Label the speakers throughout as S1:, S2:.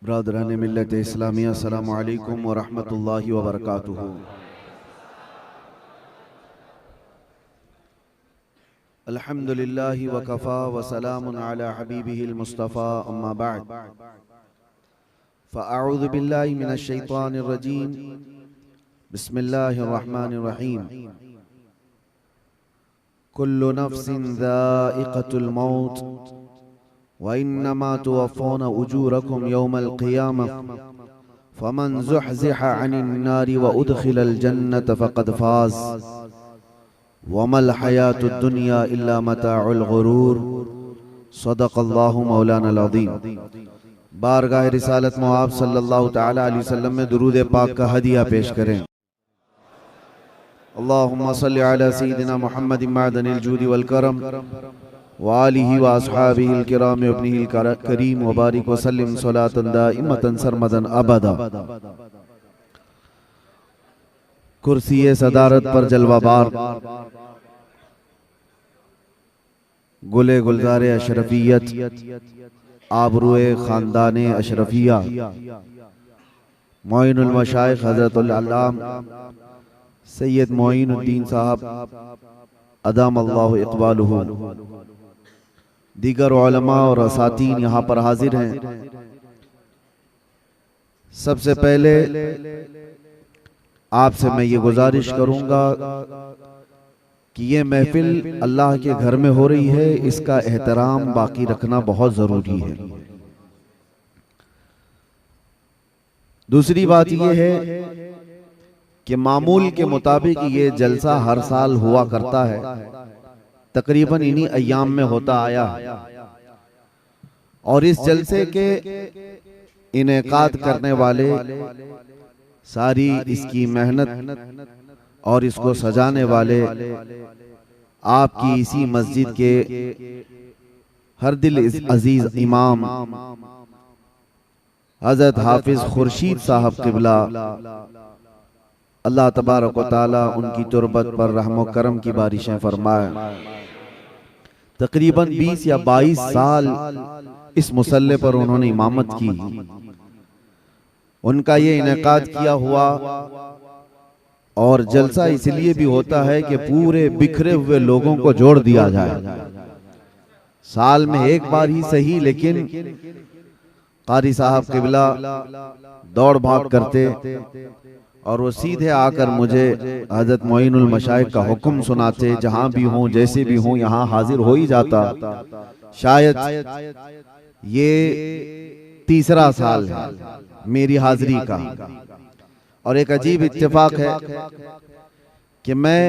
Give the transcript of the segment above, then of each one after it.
S1: برادران ملت اسلامیہ السلام علیکم ورحمۃ اللہ وبرکاتہ۔ الحمد للہ وکفا وسلام علی حبیبہ المصطفى اما بعد فاعوذ باللہ من الشیطان الرجیم بسم اللہ الرحمن الرحیم۔ کل نفس ذائقۃ الموت وإنما توفون أجوركم يوم القيامة فمن زحزح عن النار وأدخل الجنة فقد فاز وما الحياة الدنيا إلا متاع الغرور صدق الله مولانا العظیم۔ بارگاہ رسالت مواب صلی اللہ تعالی علیہ وسلم میں درود پاک کا ہدیہ پیش کریں۔ اللہم صلی علی سیدنا محمد معدن الجود والکرم وآلہ واصحابہ الکرام وابنہ الکریم وبارک وسلم صلاة دائمة سرمدا ابدا۔ کرسی صدارت پر جلوہ بار گلے گلزار اشرفیت آبروئے خاندان اشرفیہ معین المشائخ حضرت العلامہ سید معین الدین صاحب ادام اللہ اقبالہ، دیگر علماء اور اساتین یہاں پر حاضر ہیں۔ سب سے پہلے آپ سے میں یہ گزارش کروں گا کہ یہ محفل اللہ کے گھر میں ہو رہی ہے، اس کا احترام باقی رکھنا بہت ضروری ہے۔ دوسری بات یہ ہے کہ معمول کے مطابق یہ جلسہ ہر سال ہوا کرتا ہے، تقریباً انہی ایام میں ہوتا آیا، اور اس جلسے کے انعقاد کرنے والے ساری اس کی محنت اور اس کو سجانے والے آپ کی اسی مسجد کے ہر دل عزیز امام حضرت حافظ خورشید صاحب قبلہ، اللہ تبارک و تعالی ان کی تربت پر رحم و کرم کی بارشیں فرمائے۔ تقریباً 20 یا 22 سال اس مصلی پر انہوں نے امامت کی۔ ان کا یہ انعقاد کیا ہوا اور جلسہ اس لیے بھی ہوتا ہے کہ پورے بکھرے ہوئے لوگوں کو جوڑ دیا جائے۔ سال میں ایک بار ہی صحیح، لیکن قاری صاحب قبلہ دوڑ بھاگ کرتے اور وہ سیدھے آ کر مجھے حضرت معین المشائخ کا حکم سناتے، جہاں بھی ہوں جیسے بھی ہوں یہاں حاضر ہو ہی جاتا۔ شاید یہ تیسرا سال ہے میری حاضری کا، اور ایک عجیب اتفاق ہے کہ میں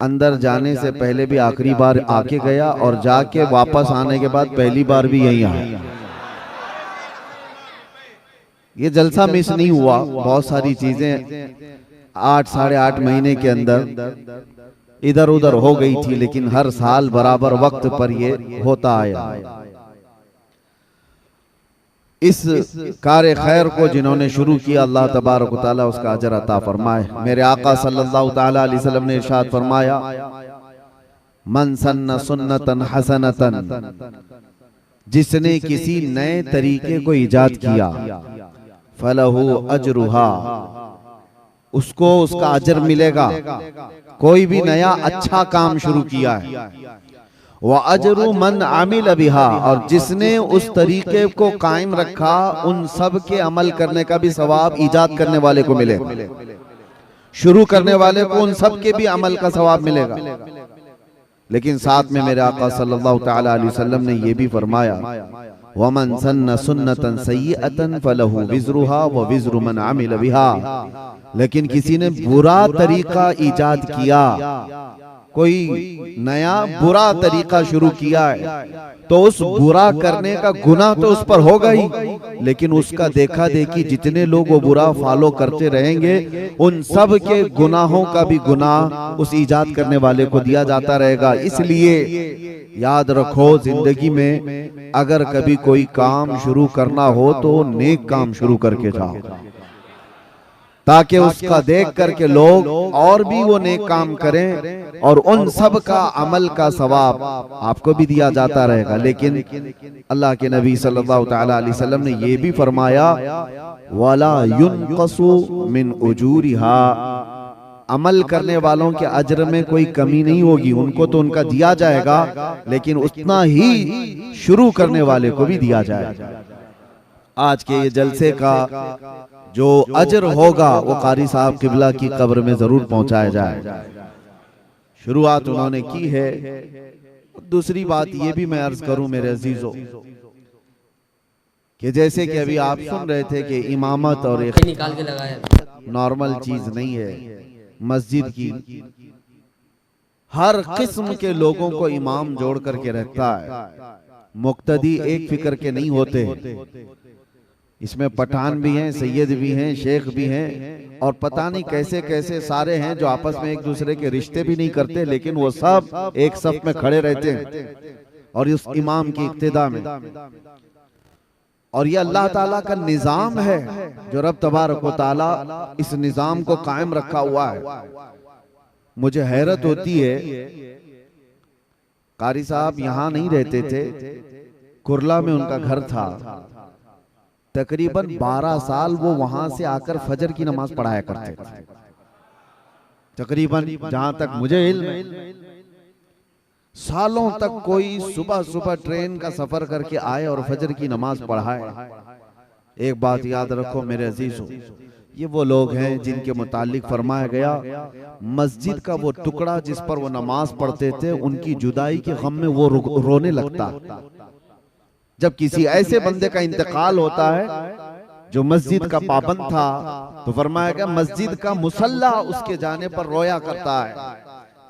S1: اندر جانے سے پہلے بھی آخری بار آ کے گیا، اور جا کے واپس آنے کے بعد پہلی بار بھی یہیں آیا۔ یہ جلسہ مس نہیں ہوا، بہت ساری چیزیں 8 ساڑھے 8 مہینے کے اندر ادھر ادھر ہو گئی تھی، لیکن ہر سال برابر وقت پر یہ ہوتا آیا۔ اس کار خیر کو جنہوں نے شروع کیا، اللہ تبارک و تعالیٰ اس کا اجر عطا فرمائے۔ میرے آقا صلی اللہ تعالیٰ علیہ وسلم نے ارشاد فرمایا، من سن سنتن حسنتن، جس نے کسی نئے طریقے کو ایجاد کیا، فَلَهُ أَجْرُهَا، اس کو اس کا اجر ملے گا۔ کوئی بھی نیا اچھا کام شروع کیا ہے، وَأَجْرُ مَنْ عَمِلَ بِهَا، اور جس نے اس طریقے کو قائم رکھا، ان سب کے عمل کرنے کا بھی ثواب ایجاد کرنے والے کو ملے گا، شروع کرنے والے کو ان سب کے بھی عمل کا ثواب ملے گا۔ لیکن ساتھ میں میرے آقا صلی اللہ تعالی علیہ وسلم نے یہ بھی فرمایا، وَمَنْ سَنَّ سُنَّةً سَيِّئَةً فَلَهُ وِزْرُهَا وَوِزْرُ مَنْ عَمِلَ بِهَا، لیکن کسی نے برا طریقہ ایجاد کیا، کوئی نیا برا طریقہ شروع کیا ہے، تو اس برا کرنے کا گناہ تو اس پر ہوگا ہی، لیکن اس کا دیکھا دیکھی جتنے لوگ وہ برا فالو کرتے رہیں گے، ان سب کے گناہوں کا بھی گناہ اس ایجاد کرنے والے کو دیا جاتا رہے گا۔ اس لیے یاد رکھو، زندگی میں اگر کبھی کوئی کام شروع کرنا ہو تو نیک کام شروع کر کے جاؤ۔ تاکہ اس کا دیکھ کر کے لوگ اور بھی وہ نیک کام کریں اور ان سب کا عمل کا ثواب آپ کو بھی دیا جاتا رہے گا۔ لیکن اللہ کے نبی صلی اللہ تعالیٰ علیہ وسلم نے یہ بھی فرمایا وَلَا يُنْقَصُ مِنْ أُجُورِهَا، عمل کرنے والوں کے اجر میں کوئی کمی نہیں ہوگی، ان کو تو ان کا دیا جائے گا لیکن اتنا ہی شروع کرنے والے کو بھی دیا جائے گا۔ آج کے یہ جلسے کا جو اجر ہوگا وہ قاری صاحب قبلہ کی قبر میں ضرور پہنچایا جائے۔ شروعات انہوں نے کی ہے۔ دوسری بات یہ بھی میں عرض کروں میرے عزیزوں کہ جیسے کہ ابھی آپ سن رہے تھے کہ امامت اور نارمل چیز نہیں ہے، مسجد کی ہر قسم کے لوگوں کو امام جوڑ کر کے رکھتا ہے، مقتدی ایک فکر کے نہیں ہوتے، اس میں پٹھان بھی ہیں، سید بھی ہیں، شیخ بھی ہیں، اور پتہ نہیں کیسے کیسے سارے ہیں جو آپس میں ایک دوسرے کے رشتے بھی نہیں کرتے، لیکن وہ سب ایک صف میں کھڑے رہتے ہیں اور اس امام کی اقتداء میں۔ اور یہ اللہ تعالیٰ کا نظام ہے جو رب تبارک و تعالیٰ اس نظام کو قائم رکھا ہوا ہے۔ مجھے حیرت ہوتی ہے، قاری صاحب یہاں نہیں رہتے تھے، کرلا میں ان کا گھر تھا، تقریباً 12 سال وہ وہاں سے آ کر فجر کی نماز پڑھایا کرتے تھے، تقریباً جہاں تک مجھے علم ہے سالوں تک کوئی صبح ٹرین کا سفر کر کے آئے اور فجر کی نماز پڑھائے۔ ایک بات یاد رکھو میرے عزیزوں، یہ وہ لوگ ہیں جن کے متعلق فرمایا گیا مسجد کا وہ ٹکڑا جس پر وہ نماز پڑھتے تھے ان کی جدائی کے غم میں وہ رونے لگتا۔ جب کسی ایسے بندے کا انتقال ہوتا ہے جو مسجد کا پابند تھا تو فرمایا گیا مسجد کا مصلی اس کے جانے پر رویا کرتا ہے۔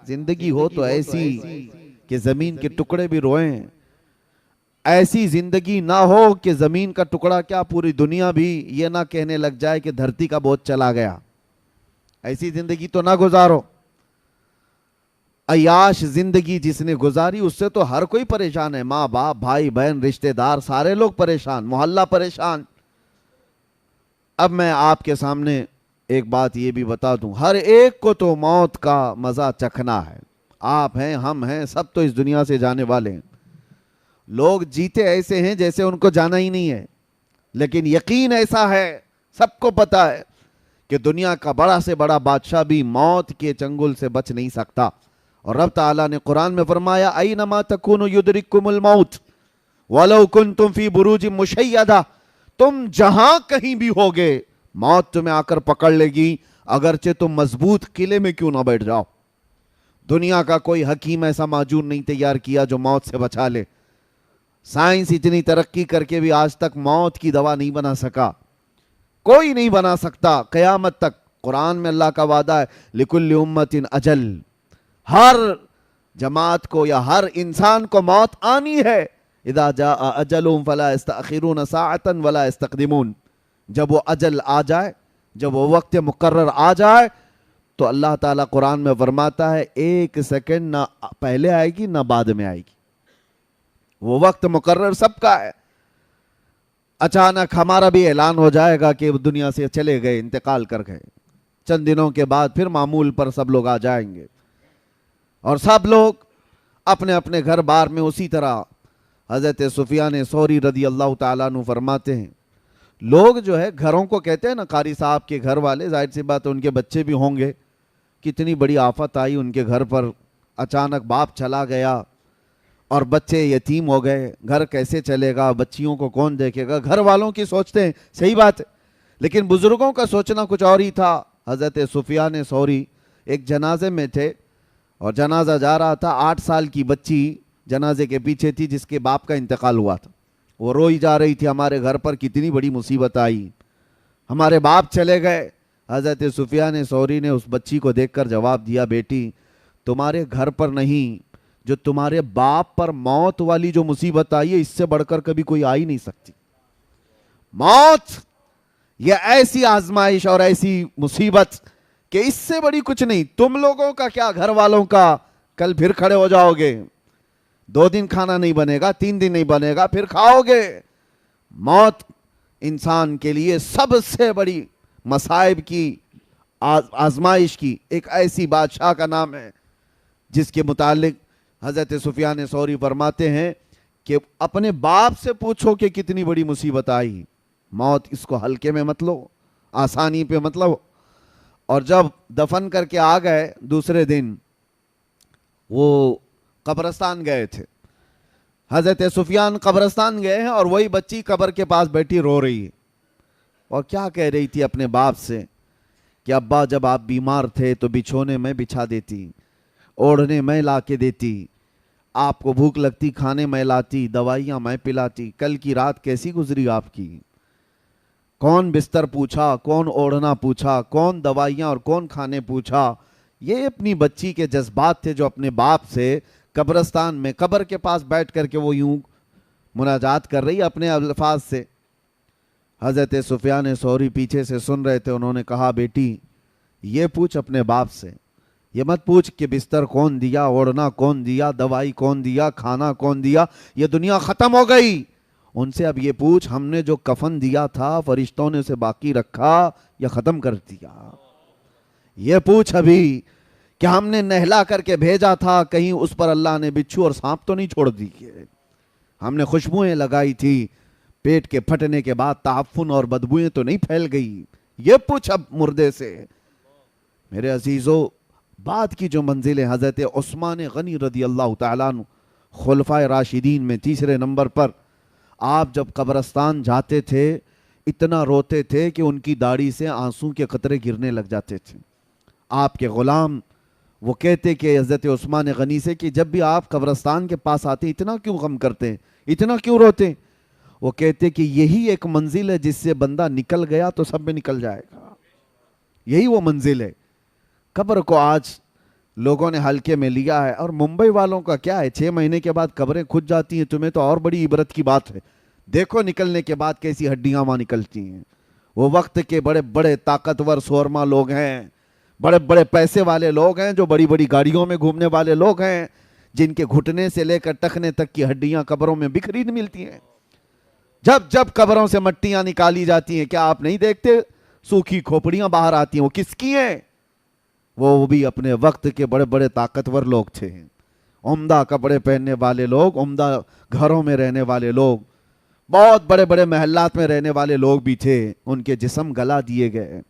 S1: زندگی ہو تو ایسی کہ زمین کے ٹکڑے بھی روئیں، ایسی زندگی نہ ہو کہ زمین کا ٹکڑا کیا پوری دنیا بھی یہ نہ کہنے لگ جائے کہ دھرتی کا بوجھ چلا گیا۔ ایسی زندگی تو نہ گزارو۔ عیاش زندگی جس نے گزاری اس سے تو ہر کوئی پریشان ہے، ماں باپ بھائی بہن رشتہ دار سارے لوگ پریشان، محلہ پریشان۔ اب میں آپ کے سامنے ایک بات یہ بھی بتا دوں، ہر ایک کو تو موت کا مزہ چکھنا ہے، آپ ہیں ہم ہیں سب تو اس دنیا سے جانے والے ہیں۔ لوگ جیتے ایسے ہیں جیسے ان کو جانا ہی نہیں ہے، لیکن یقین ایسا ہے سب کو پتا ہے کہ دنیا کا بڑا سے بڑا بادشاہ بھی موت کے چنگل سے بچ نہیں سکتا۔ اور رب تعالیٰ نے قرآن میں فرمایا اینما تکونوا یدرککم الموت ولو کنتم فی بروج مشیدہ، تم جہاں کہیں بھی ہوگے موت تمہیں آ کر پکڑ لے گی، اگرچہ تم مضبوط قلعے میں کیوں نہ بیٹھ جاؤ۔ دنیا کا کوئی حکیم ایسا معجون نہیں تیار کیا جو موت سے بچا لے۔ سائنس اتنی ترقی کر کے بھی آج تک موت کی دوا نہیں بنا سکا، کوئی نہیں بنا سکتا قیامت تک۔ قرآن میں اللہ کا وعدہ ہے لِكُلِّ أُمَّةٍ أَجَلٌ، ہر جماعت کو یا ہر انسان کو موت آنی ہے۔ اذا جاء اجلهم فلا يستأخرون ساعة ولا يستقدمون، جب وہ اجل آ جائے، جب وہ وقت مقرر آ جائے تو اللہ تعالیٰ قرآن میں فرماتا ہے ایک سیکنڈ نہ پہلے آئے گی نہ بعد میں آئے گی، وہ وقت مقرر سب کا ہے۔ اچانک ہمارا بھی اعلان ہو جائے گا کہ دنیا سے چلے گئے، انتقال کر گئے، چند دنوں کے بعد پھر معمول پر سب لوگ آ جائیں گے، اور سب لوگ اپنے اپنے گھر بار میں اسی طرح۔ حضرت سفیان ثوری رضی اللہ تعالیٰ عنہ فرماتے ہیں لوگ جو ہے گھروں کو کہتے ہیں نا، قاری صاحب کے گھر والے، ظاہر سی بات ہے ان کے بچے بھی ہوں گے، کتنی بڑی آفت آئی ان کے گھر پر، اچانک باپ چلا گیا اور بچے یتیم ہو گئے، گھر کیسے چلے گا، بچیوں کو کون دیکھے گا، گھر والوں کی سوچتے ہیں، صحیح بات ہے، لیکن بزرگوں کا سوچنا کچھ اور ہی تھا۔ حضرت سفیان ثوری ایک جنازے میں تھے اور جنازہ جا رہا تھا، 8 سال کی بچی جنازے کے پیچھے تھی جس کے باپ کا انتقال ہوا تھا، وہ روئی جا رہی تھی ہمارے گھر پر کتنی بڑی مصیبت آئی، ہمارے باپ چلے گئے۔ حضرت سفیان ثوری نے اس بچی کو دیکھ کر جواب دیا بیٹی تمہارے گھر پر نہیں، جو تمہارے باپ پر موت والی جو مصیبت آئی ہے اس سے بڑھ کر کبھی کوئی آئی نہیں سکتی۔ موت یہ ایسی آزمائش اور ایسی مصیبت کہ اس سے بڑی کچھ نہیں، تم لوگوں کا کیا گھر والوں کا، کل پھر کھڑے ہو جاؤ گے، 2 دن کھانا نہیں بنے گا، 3 دن نہیں بنے گا، پھر کھاؤ گے۔ موت انسان کے لیے سب سے بڑی مصائب کی آزمائش کی، ایک ایسی بادشاہ کا نام ہے جس کے متعلق حضرت سفیان ثوری فرماتے ہیں کہ اپنے باپ سے پوچھو کہ کتنی بڑی مصیبت آئی، موت اس کو ہلکے میں مت لو، آسانی پہ مت لو۔ اور جب دفن کر کے آ گئے دوسرے دن وہ قبرستان گئے تھے، حضرت سفیان قبرستان گئے ہیں اور وہی بچی قبر کے پاس بیٹھی رو رہی ہے، اور کیا کہہ رہی تھی اپنے باپ سے کہ ابا جب آپ بیمار تھے تو بچھونے میں بچھا دیتی، اوڑھنے میں لا کے دیتی، آپ کو بھوک لگتی کھانے میں لاتی، دوائیاں میں پلاتی، کل کی رات کیسی گزری آپ کی؟ کون بستر پوچھا، کون اوڑھنا پوچھا، کون دوائیاں اور کون کھانے پوچھا؟ یہ اپنی بچی کے جذبات تھے جو اپنے باپ سے قبرستان میں قبر کے پاس بیٹھ کر کے وہ یوں مناجات کر رہی اپنے الفاظ سے۔ حضرت سفیان ثوری پیچھے سے سن رہے تھے، انہوں نے کہا بیٹی یہ پوچھ اپنے باپ سے، یہ مت پوچھ کہ بستر کون دیا، اوڑھنا کون دیا، دوائی کون دیا، کھانا کون دیا، یہ دنیا ختم ہو گئی۔ ان سے اب یہ پوچھ ہم نے جو کفن دیا تھا فرشتوں نے اسے باقی رکھا یا ختم کر دیا؟ یہ پوچھ ابھی کہ ہم نے نہلا کر کے بھیجا تھا، کہیں اس پر اللہ نے بچھو اور سانپ تو نہیں چھوڑ دی؟ ہم نے خوشبوئیں لگائی تھی، پیٹ کے پھٹنے کے بعد تعفن اور بدبوئیں تو نہیں پھیل گئی؟ یہ پوچھ اب مردے سے۔ میرے عزیزو، بعد کی جو منزل ہے، حضرت عثمان غنی رضی اللہ تعالیٰ عنہ خلفائے راشدین میں تیسرے نمبر پر، آپ جب قبرستان جاتے تھے اتنا روتے تھے کہ ان کی داڑھی سے آنسوں کے قطرے گرنے لگ جاتے تھے۔ آپ کے غلام وہ کہتے کہ حضرت عثمان غنی سے کہ جب بھی آپ قبرستان کے پاس آتے اتنا کیوں غم کرتے ہیں، اتنا کیوں روتے ہیں؟ وہ کہتے کہ یہی ایک منزل ہے جس سے بندہ نکل گیا تو سب میں نکل جائے گا، یہی وہ منزل ہے۔ قبر کو آج لوگوں نے ہلکے میں لیا ہے، اور ممبئی والوں کا کیا ہے، 6 مہینے کے بعد قبریں کھج جاتی ہیں، تمہیں تو اور بڑی عبرت کی بات ہے، دیکھو نکلنے کے بعد کیسی ہڈیاں وہاں نکلتی ہیں۔ وہ وقت کے بڑے بڑے طاقتور سورما لوگ ہیں، بڑے بڑے پیسے والے لوگ ہیں، جو بڑی بڑی گاڑیوں میں گھومنے والے لوگ ہیں، جن کے گھٹنے سے لے کر ٹخنے تک کی ہڈیاں قبروں میں بکھری ملتی ہیں۔ جب جب قبروں سے مٹیاں نکالی جاتی ہیں، کیا آپ نہیں دیکھتے سوکھی کھوپڑیاں باہر آتی ہیں؟ وہ کس کی ہیں؟ وہ بھی اپنے وقت کے بڑے بڑے طاقتور لوگ تھے، عمدہ کپڑے پہننے والے لوگ، عمدہ گھروں میں رہنے والے لوگ، بہت بڑے بڑے محلات میں رہنے والے لوگ بھی تھے، ان کے جسم گلا دیے گئے،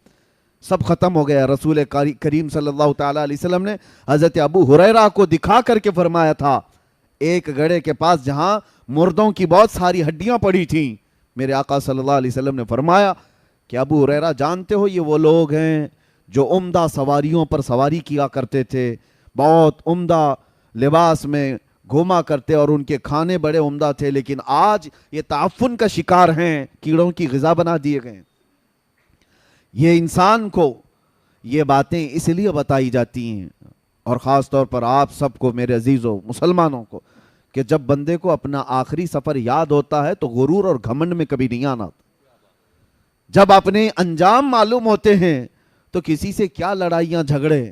S1: سب ختم ہو گیا۔ رسول کریم صلی اللہ تعالیٰ علیہ وسلم نے حضرت ابو ہریرہ کو دکھا کر کے فرمایا تھا، ایک گڑھے کے پاس جہاں مردوں کی بہت ساری ہڈیاں پڑی تھیں، میرے آقا صلی اللہ علیہ وسلم نے فرمایا کہ ابو ہریرہ جانتے ہو یہ وہ لوگ ہیں جو عمدہ سواریوں پر سواری کیا کرتے تھے، بہت عمدہ لباس میں گھوما کرتے اور ان کے کھانے بڑے عمدہ تھے، لیکن آج یہ تعفن کا شکار ہیں، کیڑوں کی غذا بنا دیے گئے۔ یہ انسان کو یہ باتیں اس لیے بتائی جاتی ہیں، اور خاص طور پر آپ سب کو میرے عزیزوں مسلمانوں کو، کہ جب بندے کو اپنا آخری سفر یاد ہوتا ہے تو غرور اور گھمنڈ میں کبھی نہیں آنا۔ جب اپنے انجام معلوم ہوتے ہیں تو کسی سے کیا لڑائیاں جھگڑے،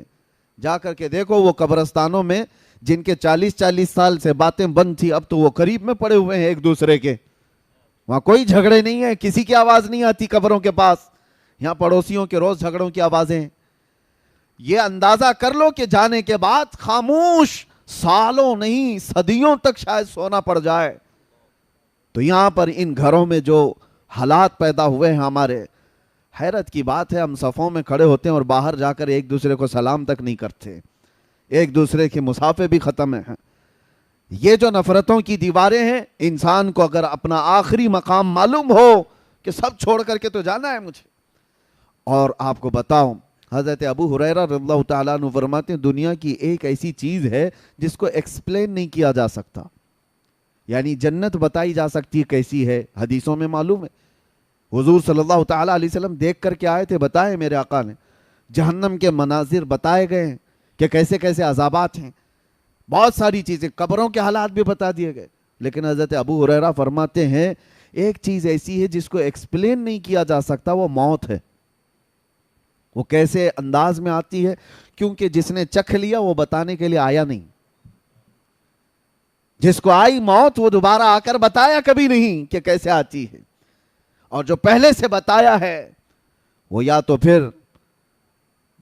S1: جا کر کے دیکھو وہ قبرستانوں میں جن کے 40 سال سے باتیں بند تھی، اب تو وہ قریب میں پڑے ہوئے ہیں ایک دوسرے کے، وہاں کوئی جھگڑے نہیں ہیں، کسی کی آواز نہیں آتی قبروں کے پاس، یہاں پڑوسیوں کے روز جھگڑوں کی آوازیں ہیں۔ یہ اندازہ کر لو کہ جانے کے بعد خاموش سالوں نہیں صدیوں تک شاید سونا پڑ جائے۔ تو یہاں پر ان گھروں میں جو حالات پیدا ہوئے ہیں ہمارے، حیرت کی بات ہے، ہم صفوں میں کھڑے ہوتے ہیں اور باہر جا کر ایک دوسرے کو سلام تک نہیں کرتے، ایک دوسرے کے مصافحے بھی ختم ہیں۔ یہ جو نفرتوں کی دیواریں ہیں، انسان کو اگر اپنا آخری مقام معلوم ہو کہ سب چھوڑ کر کے تو جانا ہے مجھے۔ اور آپ کو بتاؤں، حضرت ابو ہریرہ رضی اللہ تعالیٰ عنہ فرماتے ہیں دنیا کی ایک ایسی چیز ہے جس کو ایکسپلین نہیں کیا جا سکتا، یعنی جنت بتائی جا سکتی ہے کیسی ہے، حدیثوں میں معلوم ہے، حضور صلی اللہ تعالیٰ علیہ وسلم دیکھ کر کے آئے تھے، بتائے میرے آقا نے، جہنم کے مناظر بتائے گئے ہیں کہ کیسے کیسے عذابات ہیں، بہت ساری چیزیں، قبروں کے حالات بھی بتا دیے گئے، لیکن حضرت ابو ہریرہ فرماتے ہیں ایک چیز ایسی ہے جس کو ایکسپلین نہیں کیا جا سکتا، وہ موت ہے۔ وہ کیسے انداز میں آتی ہے؟ کیونکہ جس نے چکھ لیا وہ بتانے کے لیے آیا نہیں، جس کو آئی موت وہ دوبارہ آ کر بتایا کبھی نہیں کہ کیسے آتی ہے، اور جو پہلے سے بتایا ہے وہ یا تو پھر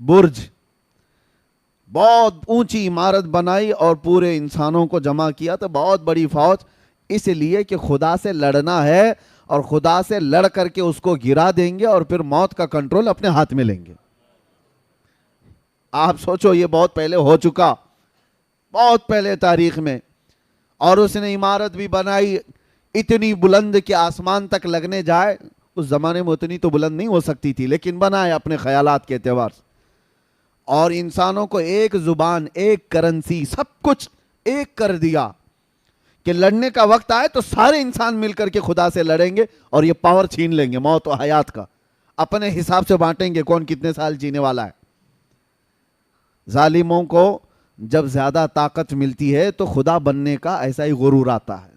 S1: برج، بہت اونچی عمارت بنائی اور پورے انسانوں کو جمع کیا، تو بہت بڑی فوج، اس لیے کہ خدا سے لڑنا ہے اور خدا سے لڑ کر کے اس کو گرا دیں گے اور پھر موت کا کنٹرول اپنے ہاتھ میں لیں گے۔ آپ سوچو، یہ بہت پہلے ہو چکا، بہت پہلے تاریخ میں، اور اس نے عمارت بھی بنائی اتنی بلند کہ آسمان تک لگنے جائے۔ اس زمانے میں اتنی تو بلند نہیں ہو سکتی تھی، لیکن بنائے اپنے خیالات کے اعتبار سے، اور انسانوں کو ایک زبان، ایک کرنسی، سب کچھ ایک کر دیا کہ لڑنے کا وقت آئے تو سارے انسان مل کر کے خدا سے لڑیں گے اور یہ پاور چھین لیں گے موت و حیات کا، اپنے حساب سے بانٹیں گے کون کتنے سال جینے والا ہے۔ ظالموں کو جب زیادہ طاقت ملتی ہے تو خدا بننے کا ایسا ہی غرور آتا ہے۔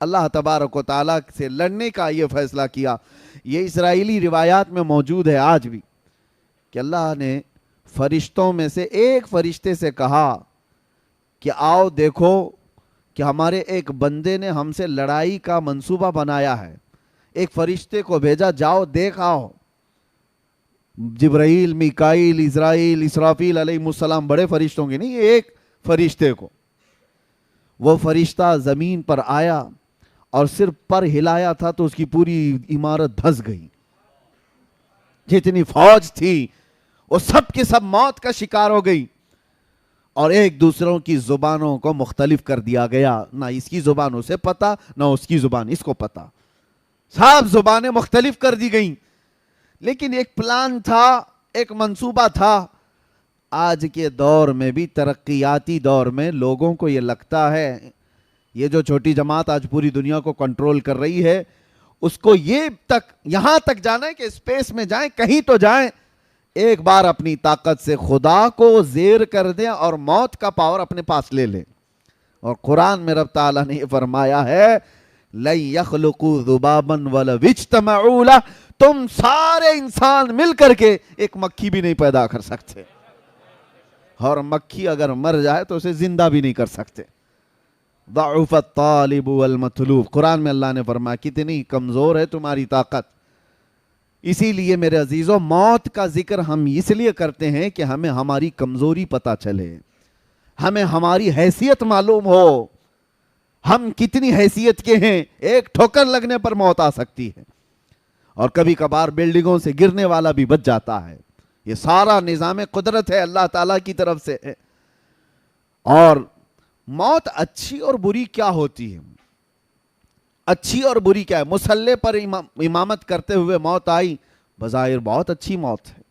S1: اللہ تبارک و تعالیٰ سے لڑنے کا یہ فیصلہ کیا۔ یہ اسرائیلی روایات میں موجود ہے آج بھی کہ اللہ نے فرشتوں میں سے ایک فرشتے سے کہا کہ آؤ دیکھو کہ ہمارے ایک بندے نے ہم سے لڑائی کا منصوبہ بنایا ہے۔ ایک فرشتے کو بھیجا، جاؤ دیکھ آؤ۔ جبرائیل، میکائیل، اسرائیل، اسرافیل علیہ السلام بڑے فرشتوں کے نہیں، ایک فرشتے کو۔ وہ فرشتہ زمین پر آیا اور صرف پر ہلایا تھا تو اس کی پوری عمارت دھس گئی۔ جتنی فوج تھی وہ سب کے سب موت کا شکار ہو گئی، اور ایک دوسروں کی زبانوں کو مختلف کر دیا گیا۔ نہ اس کی زبان اسے پتا، نہ اس کی زبان اس کو پتا، سب زبانیں مختلف کر دی گئیں۔ لیکن ایک پلان تھا، ایک منصوبہ تھا۔ آج کے دور میں بھی، ترقیاتی دور میں، لوگوں کو یہ لگتا ہے، یہ جو چھوٹی جماعت آج پوری دنیا کو کنٹرول کر رہی ہے، اس کو یہ تک یہاں تک جانا ہے کہ اسپیس میں جائیں، کہیں تو جائیں، ایک بار اپنی طاقت سے خدا کو زیر کر دیں اور موت کا پاور اپنے پاس لے لیں۔ اور قرآن میں رب تعالیٰ نے یہ فرمایا ہے، لَن يَخْلُقُوا ذُبَابًا وَلَوِ اجْتَمَعُوا لَهُ، تم سارے انسان مل کر کے ایک مکھی بھی نہیں پیدا کر سکتے، اور مکھی اگر مر جائے تو اسے زندہ بھی نہیں کر سکتے۔ ضعف الطالب والمطلوب، قرآن میں اللہ نے فرمایا کتنی کمزور ہے تمہاری طاقت۔ اسی لیے میرے عزیزوں، موت کا ذکر ہم اس لیے کرتے ہیں کہ ہمیں ہماری کمزوری پتہ چلے، ہمیں ہماری حیثیت معلوم ہو، ہم کتنی حیثیت کے ہیں۔ ایک ٹھوکر لگنے پر موت آ سکتی ہے، اور کبھی کبھار بلڈنگوں سے گرنے والا بھی بچ جاتا ہے۔ یہ سارا نظام قدرت ہے اللہ تعالیٰ کی طرف سے ہے۔ اور موت اچھی اور بری کیا ہوتی ہے؟ اچھی اور بری کیا ہے؟ مصلی پر امامت کرتے ہوئے موت آئی، بظاہر بہت اچھی موت ہے،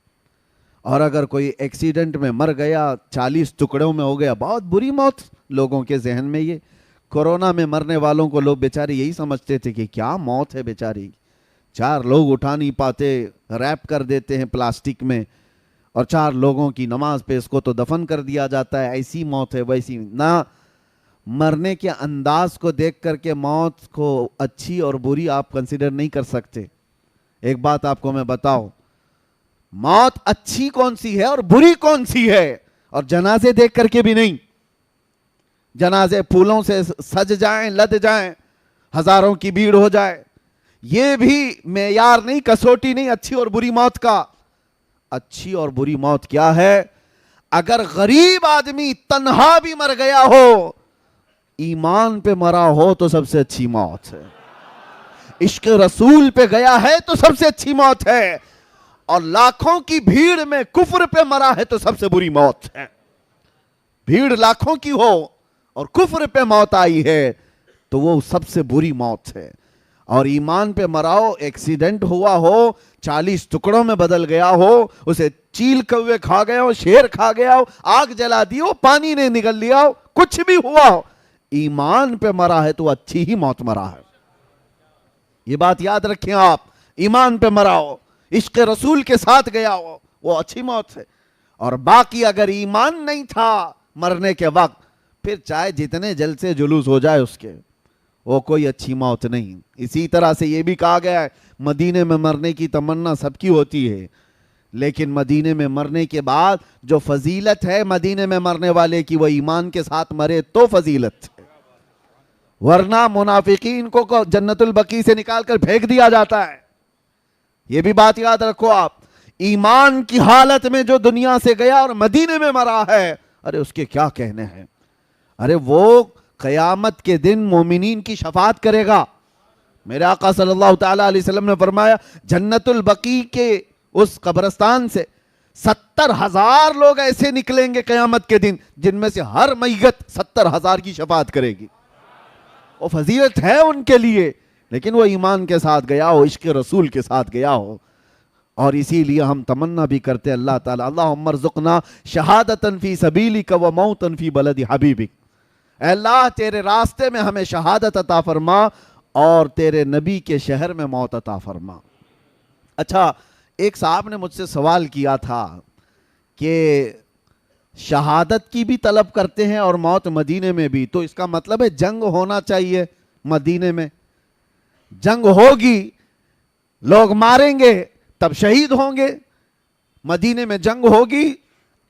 S1: اور اگر کوئی ایکسیڈنٹ میں مر گیا، 40 ٹکڑوں میں ہو گیا، بہت بری موت۔ لوگوں کے ذہن میں یہ کورونا میں مرنے والوں کو لوگ بیچارے یہی سمجھتے تھے کہ کیا موت ہے بیچاری، 4 لوگ اٹھا نہیں پاتے، ریپ کر دیتے ہیں پلاسٹک میں، اور 4 لوگوں کی نماز پہ اس کو تو دفن کر دیا جاتا ہے، ایسی موت ہے ویسی۔ نہ مرنے کے انداز کو دیکھ کر کے موت کو اچھی اور بری آپ کنسیڈر نہیں کر سکتے۔ ایک بات آپ کو میں بتاؤں، موت اچھی کون سی ہے اور بری کون سی ہے؟ اور جنازے دیکھ کر کے بھی نہیں۔ جنازے پھولوں سے سج جائیں، لد جائیں، ہزاروں کی بھیڑ ہو جائے، یہ بھی معیار نہیں، کسوٹی نہیں اچھی اور بری موت کا۔ اچھی اور بری موت کیا ہے؟ اگر غریب آدمی تنہا بھی مر گیا ہو، ایمان پہ مرا ہو تو سب سے اچھی موت ہے۔ عشق رسول پہ گیا ہے تو سب سے اچھی موت ہے، اور لاکھوں کی بھیڑ میں کفر پہ مرا ہے تو سب سے بری موت ہے۔ بھیڑ لاکھوں کی ہو اور کفر پہ موت آئی ہے تو وہ سب سے بری موت ہے۔ اور ایمان پہ مراؤ، ایکسیڈنٹ ہوا ہو، 40 ٹکڑوں میں بدل گیا ہو، اسے چیل کوے کھا گیا ہو، شیر کھا گیا ہو، آگ جلا دی ہو، پانی نے نگل لیا ہو، کچھ بھی ہوا ہو، ایمان پہ مرا ہے تو اچھی ہی موت مرا ہے۔ یہ بات یاد رکھیں آپ، ایمان پہ مرا ہو، عشق رسول کے ساتھ گیا ہو، وہ اچھی موت ہے۔ اور باقی اگر ایمان نہیں تھا مرنے کے وقت، پھر چاہے جتنے جلسے جلوس ہو جائے اس کے، وہ کوئی اچھی موت نہیں۔ اسی طرح سے یہ بھی کہا گیا ہے، مدینے میں مرنے کی تمنا سب کی ہوتی ہے، لیکن مدینے میں مرنے کے بعد جو فضیلت ہے مدینے میں مرنے والے کی، وہ ایمان کے ساتھ مرے تو فضیلت ہے، ورنہ منافقین کو جنت البقیع سے نکال کر پھینک دیا جاتا ہے۔ یہ بھی بات یاد رکھو آپ، ایمان کی حالت میں جو دنیا سے گیا اور مدینے میں مرا ہے، ارے اس کے کیا کہنے ہیں؟ ارے وہ قیامت کے دن مومنین کی شفاعت کرے گا۔ میرے آقا صلی اللہ تعالیٰ علیہ وسلم نے فرمایا جنت البقیع کے اس قبرستان سے 70,000 لوگ ایسے نکلیں گے قیامت کے دن جن میں سے ہر میت 70,000 کی شفاعت کرے گی۔ وہ فضیلت ہے ان کے لیے، لیکن وہ ایمان کے ساتھ گیا ہو، عشق رسول کے ساتھ گیا ہو۔ اور اسی لیے ہم تمنا بھی کرتے اللہ تعالیٰ اللہم ارزقنا شہادتاً فی سبیلک و موتاً فی بلد حبیبک، اے اللہ تیرے راستے میں ہمیں شہادت عطا فرما اور تیرے نبی کے شہر میں موت عطا فرما۔ اچھا، ایک صاحب نے مجھ سے سوال کیا تھا کہ شہادت کی بھی طلب کرتے ہیں اور موت مدینے میں بھی، تو اس کا مطلب ہے جنگ ہونا چاہیے مدینے میں؟ جنگ ہوگی، لوگ ماریں گے تب شہید ہوں گے۔ مدینے میں جنگ ہوگی،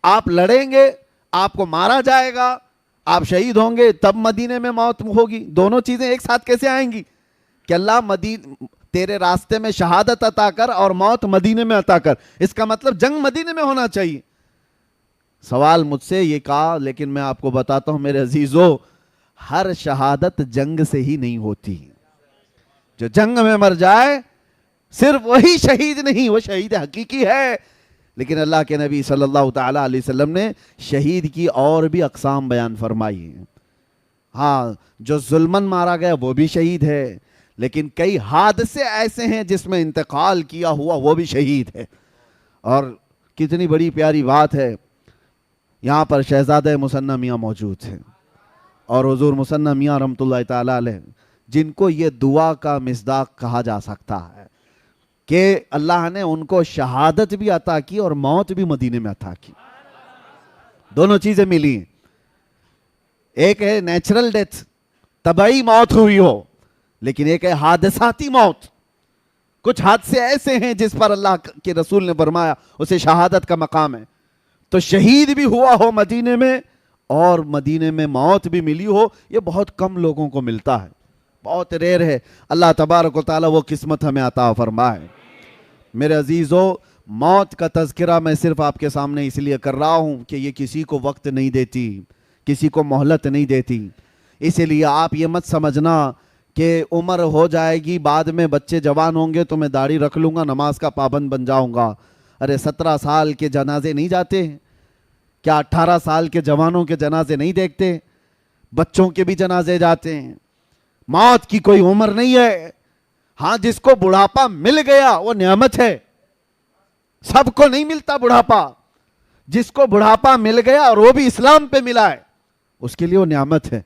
S1: آپ لڑیں گے، آپ کو مارا جائے گا، آپ شہید ہوں گے، تب مدینے میں موت ہوگی۔ دونوں چیزیں ایک ساتھ کیسے آئیں گی کہ اللہ تیرے راستے میں شہادت عطا کر اور موت مدینے میں عطا کر؟ اس کا مطلب جنگ مدینے میں ہونا چاہیے۔ سوال مجھ سے یہ کہا، لیکن میں آپ کو بتاتا ہوں میرے عزیزو، ہر شہادت جنگ سے ہی نہیں ہوتی۔ جو جنگ میں مر جائے صرف وہی شہید نہیں، وہ شہید حقیقی ہے، لیکن اللہ کے نبی صلی اللہ تعالیٰ علیہ وسلم نے شہید کی اور بھی اقسام بیان فرمائی ہیں۔ ہاں، جو ظلمن مارا گیا وہ بھی شہید ہے، لیکن کئی حادثے ایسے ہیں جس میں انتقال کیا ہوا وہ بھی شہید ہے۔ اور کتنی بڑی پیاری بات ہے، یہاں پر شہزادہ مثنیٰ میاں موجود ہیں اور حضور مثنیٰ میاں رحمۃ اللہ تعالیٰ علیہ، جن کو یہ دعا کا مصداق کہا جا سکتا ہے کہ اللہ نے ان کو شہادت بھی عطا کی اور موت بھی مدینے میں عطا کی۔ دونوں چیزیں ملی ہیں، ایک ہے نیچرل ڈیتھ، طبعی موت ہوئی ہو، لیکن ایک ہے حادثاتی موت۔ کچھ حادثے ایسے ہیں جس پر اللہ کے رسول نے فرمایا اسے شہادت کا مقام ہے۔ تو شہید بھی ہوا ہو مدینے میں اور مدینے میں موت بھی ملی ہو، یہ بہت کم لوگوں کو ملتا ہے، بہت ریئر ہے۔ اللہ تبارک و تعالیٰ وہ قسمت ہمیں عطا فرمائے۔ میرے عزیزو، موت کا تذکرہ میں صرف آپ کے سامنے اس لیے کر رہا ہوں کہ یہ کسی کو وقت نہیں دیتی، کسی کو مہلت نہیں دیتی۔ اسی لیے آپ یہ مت سمجھنا کہ عمر ہو جائے گی، بعد میں بچے جوان ہوں گے تو میں داڑھی رکھ لوں گا، نماز کا پابند بن جاؤں گا۔ ارے 17 سال کے جنازے نہیں جاتے؟ کیا 18 سال کے جوانوں کے جنازے نہیں دیکھتے؟ بچوں کے بھی جنازے جاتے ہیں۔ موت کی کوئی عمر نہیں ہے۔ ہاں، جس کو بڑھاپا مل گیا وہ نعمت ہے، سب کو نہیں ملتا بڑھاپا۔ جس کو بڑھاپا مل گیا اور وہ بھی اسلام پہ ملا ہے، اس کے لیے وہ نعمت ہے۔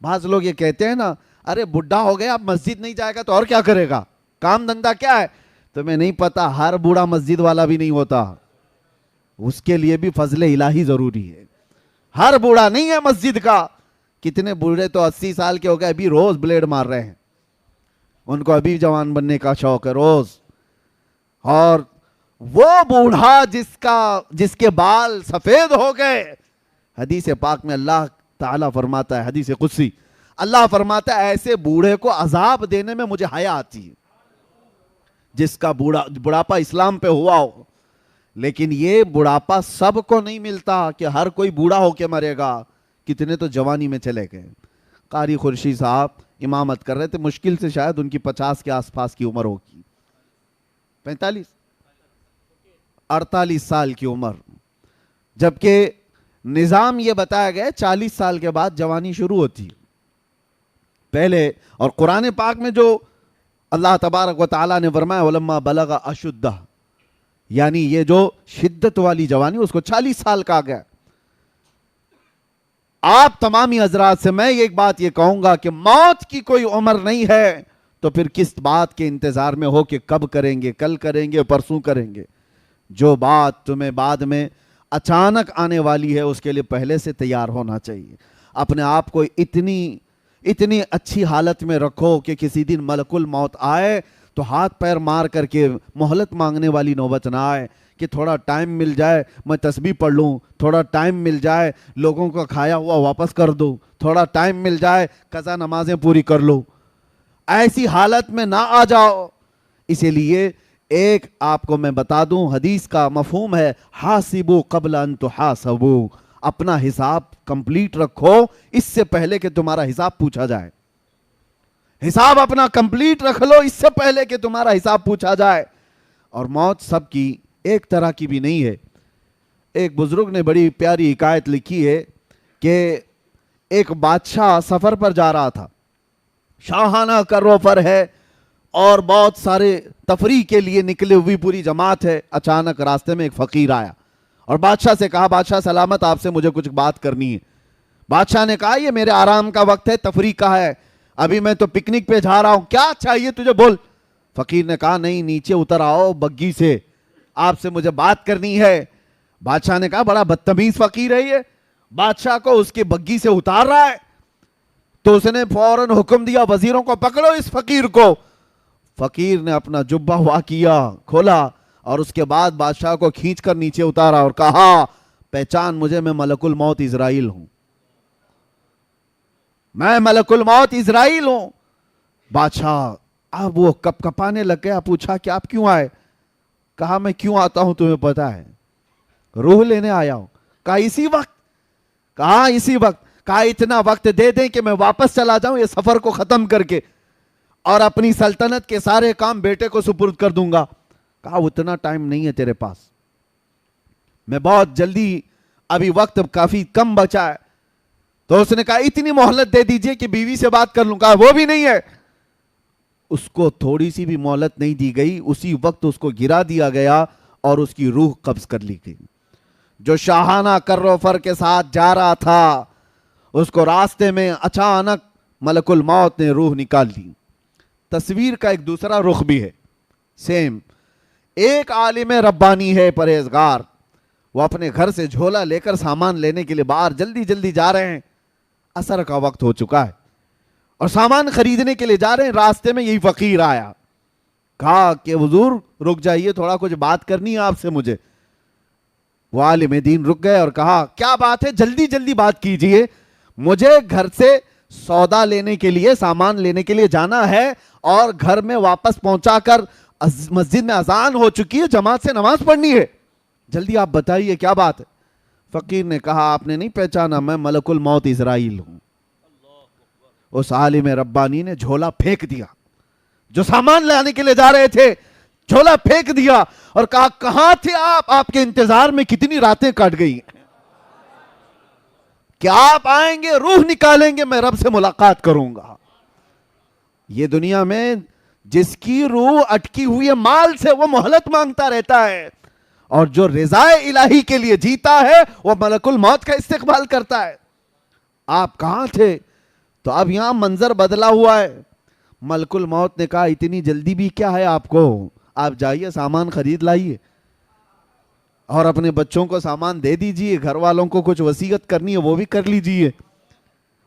S1: بعض لوگ یہ کہتے ہیں نا، ارے بڈھا ہو گیا اب مسجد نہیں جائے گا تو اور کیا کرے گا، کام دھندا کیا ہے؟ تمہیں نہیں پتا، ہر بوڑھا مسجد والا بھی نہیں ہوتا، اس کے لیے بھی فضل الہی ضروری ہے۔ ہر بوڑھا نہیں ہے مسجد کا۔ کتنے بوڑھے تو 80 سال کے ہو گئے، ابھی روز بلیڈ مار رہے ہیں، ان کو ابھی جوان بننے کا شوق ہے روز۔ اور وہ بوڑھا جس کے بال سفید ہو گئے، حدیث پاک میں اللہ تعالیٰ فرماتا ہے، حدیث قدسی، اللہ فرماتا ہے ایسے بوڑھے کو عذاب دینے میں مجھے حیا آتی ہے، جس کا بڑھاپا اسلام پہ ہوا ہو۔ لیکن یہ بڑھاپا سب کو نہیں ملتا کہ ہر کوئی بوڑھا ہو کے مرے گا۔ کتنے تو جوانی میں چلے گئے۔ قاری خورشید صاحب امامت کر رہے تھے، مشکل سے شاید ان کی 50 کے آس پاس کی عمر ہوگی، 48 سال کی عمر، جبکہ نظام یہ بتایا گیا 40 سال کے بعد جوانی شروع ہوتی پہلے۔ اور قرآن پاک میں جو اللہ تبارک و تعالیٰ نے فرمایا وَلَمَّا بَلَغَ أَشُدَّهُ، یعنی یہ جو شدت والی جوانی اس کو 40 سال کہا گیا۔ آپ تمامی حضرات سے میں ایک بات یہ کہوں گا کہ موت کی کوئی عمر نہیں ہے، تو پھر کس بات کے انتظار میں ہو کہ کب کریں گے، کل کریں گے، پرسوں کریں گے؟ جو بات تمہیں بعد میں اچانک آنے والی ہے اس کے لیے پہلے سے تیار ہونا چاہیے۔ اپنے آپ کو اتنی اچھی حالت میں رکھو کہ کسی دن ملک الموت آئے تو ہاتھ پیر مار کر کے مہلت مانگنے والی نوبت نہ آئے کہ تھوڑا ٹائم مل جائے میں تسبیح پڑھ لوں، تھوڑا ٹائم مل جائے لوگوں کا کھایا ہوا واپس کر دوں، تھوڑا ٹائم مل جائے قضا نمازیں پوری کر لوں۔ ایسی حالت میں نہ آ جاؤ۔ اسی لیے ایک آپ کو میں بتا دوں، حدیث کا مفہوم ہے حاسبو قبل ان تحاسبو، اپنا حساب کمپلیٹ رکھو اس سے پہلے کہ تمہارا حساب پوچھا جائے. حساب اپنا کمپلیٹ رکھ لو اس سے پہلے کہ تمہارا حساب پوچھا جائے. اور موت سب کی ایک طرح کی بھی نہیں ہے. ایک بزرگ نے بڑی پیاری حکایت لکھی ہے کہ ایک بادشاہ سفر پر جا رہا تھا، شاہانہ کروفر ہے اور بہت سارے تفریح کے لیے نکلے ہوئی پوری جماعت ہے. اچانک راستے میں ایک فقیر آیا اور بادشاہ سے کہا بادشاہ سلامت، آپ سے مجھے کچھ بات کرنی ہے. بادشاہ نے کہا یہ میرے آرام کا وقت ہے، تفریح کا ہے، ابھی میں تو پکنک پہ جا رہا ہوں، کیا چاہیے تجھے بول. فقیر نے کہا نہیں نیچے اتر آؤ بگی سے، آپ سے مجھے بات کرنی ہے. بادشاہ نے کہا بڑا بدتمیز فقیر ہے یہ، بادشاہ کو اس کی بگی سے اتار رہا ہے. تو اس نے فوراً حکم دیا وزیروں کو پکڑو اس فقیر کو. فقیر نے اپنا جبہ ہوا کیا، کھولا اور اس کے بعد بادشاہ کو کھینچ کر نیچے اتارا اور کہا پہچان مجھے، میں ملک الموت اسرائیل ہوں، میں ملک الموت اسرائیل ہوں. بادشاہ اب وہ کپ کپانے لگ گیا، پوچھا کہ آپ کیوں آئے؟ کہا میں کیوں آتا ہوں تمہیں پتا ہے، روح لینے آیا ہوں. کہا اسی وقت؟ کہا اسی وقت. کہا اتنا وقت دے دیں کہ میں واپس چلا جاؤں یہ سفر کو ختم کر کے اور اپنی سلطنت کے سارے کام بیٹے کو سپرد کر دوں گا. کہا اتنا ٹائم نہیں ہے تیرے پاس، میں بہت جلدی، ابھی وقت کافی کم بچا ہے. تو اس نے کہا اتنی مہلت دے دیجئے کہ بیوی سے بات کر لوں. کہا وہ بھی نہیں ہے. اس کو تھوڑی سی بھی مہلت نہیں دی گئی، اسی وقت اس کو گرا دیا گیا اور اس کی روح قبض کر لی گئی. جو شاہانہ کروفر کے ساتھ جا رہا تھا اس کو راستے میں اچانک ملک الموت نے روح نکال لی. تصویر کا ایک دوسرا رخ بھی ہے سیم. ایک عالم ربانی ہے پرہیزگار، وہ اپنے گھر سے جھولا لے کر سامان لینے کے لیے باہر جلدی جلدی جا رہے ہیں. عصر کا وقت ہو چکا ہے اور سامان خریدنے کے لیے جا رہے ہیں. راستے میں یہی فقیر آیا، کہا کہ حضور رک جائیے، تھوڑا کچھ بات کرنی ہے آپ سے مجھے. وہ عالم دین رک گئے اور کہا کیا بات ہے، جلدی جلدی بات کیجئے، مجھے گھر سے سودا لینے کے لیے، سامان لینے کے لیے جانا ہے اور گھر میں واپس پہنچا کر مسجد میں اذان ہو چکی ہے، جماعت سے نماز پڑھنی ہے، جلدی آپ بتائیے کیا بات ہے. فقیر نے کہا آپ نے نہیں پہچانا، میں ملک الموت اسرائیل ہوں. اس عالم ربانی نے جھولا پھینک دیا، جو سامان لانے کے لیے جا رہے تھے جھولا پھینک دیا اور کہا کہاں تھے آپ کے انتظار میں کتنی راتیں کٹ گئی ہیں، کہ آپ آئیں گے، روح نکالیں گے، میں رب سے ملاقات کروں گا. یہ دنیا میں جس کی روح اٹکی ہوئی ہے مال سے وہ مہلت مانگتا رہتا ہے، اور جو رضا الہی کے لیے جیتا ہے وہ ملک الموت کا استقبال کرتا ہے. آپ کہاں تھے؟ تو اب یہاں منظر بدلا ہوا ہے. ملک الموت نے کہا اتنی جلدی بھی کیا ہے آپ کو، آپ جائیے سامان خرید لائیے اور اپنے بچوں کو سامان دے دیجئے، گھر والوں کو کچھ وصیت کرنی ہے وہ بھی کر لیجئے.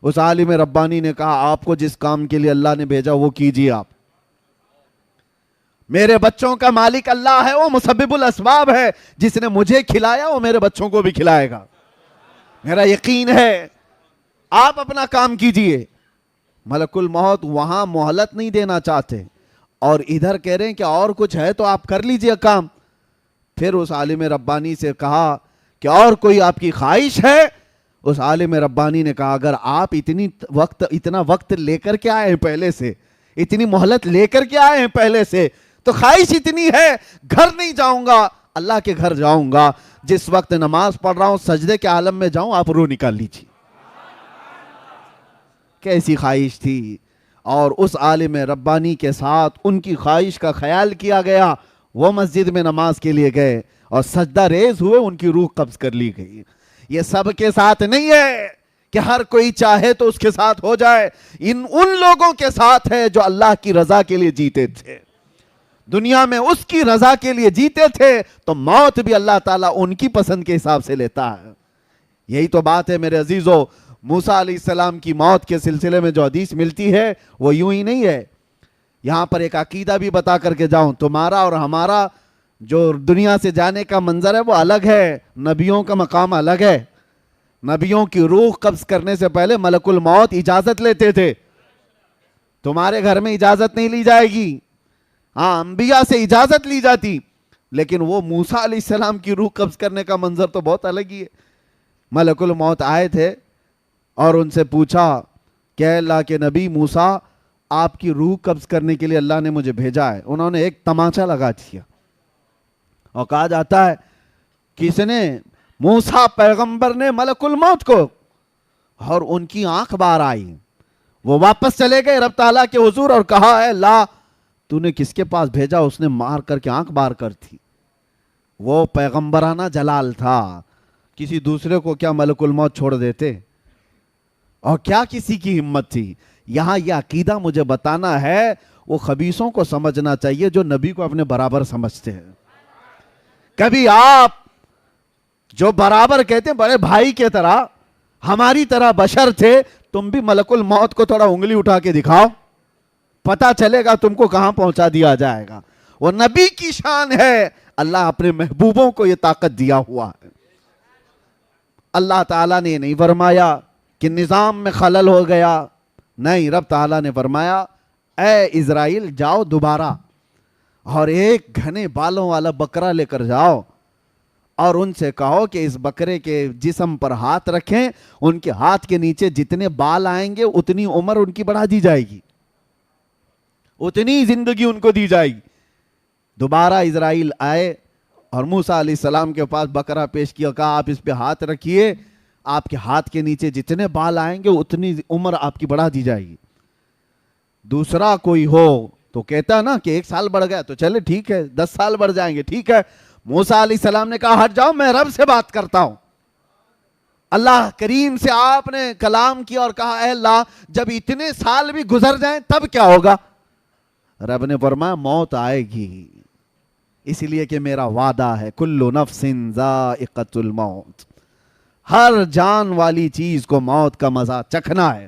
S1: اس عالم ربانی نے کہا آپ کو جس کام کے لیے اللہ نے بھیجا وہ کیجئے آپ. میرے بچوں کا مالک اللہ ہے، وہ مسبب الاسباب ہے، جس نے مجھے کھلایا وہ میرے بچوں کو بھی کھلائے گا، میرا یقین ہے، آپ اپنا کام کیجئے. ملک الموت وہاں مہلت نہیں دینا چاہتے اور ادھر کہہ رہے ہیں کہ اور کچھ ہے تو آپ کر لیجئے کام. پھر اس عالم ربانی سے کہا کہ اور کوئی آپ کی خواہش ہے؟ اس عالم ربانی نے کہا اگر آپ اتنا وقت لے کر کے آئے ہیں پہلے سے، اتنی مہلت لے کر کے آئے ہیں پہلے سے، تو خواہش اتنی ہے گھر نہیں جاؤں گا، اللہ کے گھر جاؤں گا، جس وقت نماز پڑھ رہا ہوں سجدے کے عالم میں جاؤں، آپ روح نکال لیجیے. کیسی خواہش تھی. اور اس عالم ربانی کے ساتھ ان کی خواہش کا خیال کیا گیا، وہ مسجد میں نماز کے لیے گئے اور سجدہ ریز ہوئے، ان کی روح قبض کر لی گئی. یہ سب کے ساتھ نہیں ہے کہ ہر کوئی چاہے تو اس کے ساتھ ہو جائے، ان لوگوں کے ساتھ ہے جو اللہ کی رضا کے لیے جیتے تھے، دنیا میں اس کی رضا کے لیے جیتے تھے، تو موت بھی اللہ تعالیٰ ان کی پسند کے حساب سے لیتا ہے. یہی تو بات ہے میرے عزیزو. موسیٰ علیہ السلام کی موت کے سلسلے میں جو حدیث ملتی ہے وہ یوں ہی نہیں ہے. یہاں پر ایک عقیدہ بھی بتا کر کے جاؤں، تمہارا اور ہمارا جو دنیا سے جانے کا منظر ہے وہ الگ ہے، نبیوں کا مقام الگ ہے. نبیوں کی روح قبض کرنے سے پہلے ملک الموت اجازت لیتے تھے. تمہارے گھر میں اجازت نہیں لی جائے گی. ہاں انبیاء سے اجازت لی جاتی، لیکن وہ موسیٰ علیہ السلام کی روح قبض کرنے کا منظر تو بہت الگ ہی ہے۔ ملک الموت آئے تھے اور ان سے پوچھا کہ اے اللہ کے نبی موسیٰ، آپ کی روح قبض کرنے کے لیے اللہ نے مجھے بھیجا ہے۔ انہوں نے ایک تماچا لگا دیا، اور کہا جاتا ہے کس نے؟ موسیٰ پیغمبر نے ملک الموت کو، اور ان کی آنکھ باہر آئی۔ وہ واپس چلے گئے رب تعالیٰ کے حضور اور کہا اے اللہ تو نے کس کے پاس بھیجا؟ اس نے مار کر کے آنکھ باہر کر تھی۔ وہ پیغمبرانہ جلال تھا، کسی دوسرے کو کیا ملک الموت چھوڑ دیتے؟ اور کیا کسی کی ہمت تھی؟ یہاں یہ عقیدہ مجھے بتانا ہے، وہ خبیثوں کو سمجھنا چاہیے جو نبی کو اپنے برابر سمجھتے ہیں۔ کبھی آپ جو برابر کہتے ہیں بڑے بھائی کے طرح، ہماری طرح بشر تھے، تم بھی ملک الموت کو تھوڑا انگلی اٹھا کے دکھاؤ، پتا چلے گا تم کو کہاں پہنچا دیا جائے گا۔ وہ نبی کی شان ہے، اللہ اپنے محبوبوں کو یہ طاقت دیا ہوا ہے۔ اللہ تعالیٰ نے نہیں فرمایا کہ نظام میں خلل ہو گیا، نہیں، رب تعالیٰ نے فرمایا اے اسرائیل جاؤ دوبارہ اور ایک گھنے بالوں والا بکرا لے کر جاؤ، اور ان سے کہو کہ اس بکرے کے جسم پر ہاتھ رکھیں، ان کے ہاتھ کے نیچے جتنے بال آئیں گے اتنی عمر ان کی بڑھا دی جائے گی، اتنی زندگی ان کو دی جائے گی۔ دوبارہ اسرائیل آئے اور موسیٰ علیہ السلام کے پاس بکرا پیش کیا، کہا آپ اس پہ ہاتھ رکھیے، آپ کے ہاتھ کے نیچے جتنے بال آئیں گے اتنی عمر آپ کی بڑھا دی جائے گی۔ دوسرا کوئی ہو تو کہتا نا کہ 1 سال بڑھ گیا تو چلے ٹھیک ہے، 10 سال بڑھ جائیں گے ٹھیک ہے۔ موسیٰ علیہ السلام نے کہا ہٹ جاؤ، میں رب سے بات کرتا ہوں۔ اللہ کریم سے آپ نے کلام کیا اور کہا اے اللہ جب اتنے سال بھی گزر جائیں تب کیا ہوگا؟ رب نے فرمایا موت آئے گی، اس لیے کہ میرا وعدہ ہے کل نفس ذائقۃ الموت، ہر جان والی چیز کو موت کا مزہ چکھنا ہے۔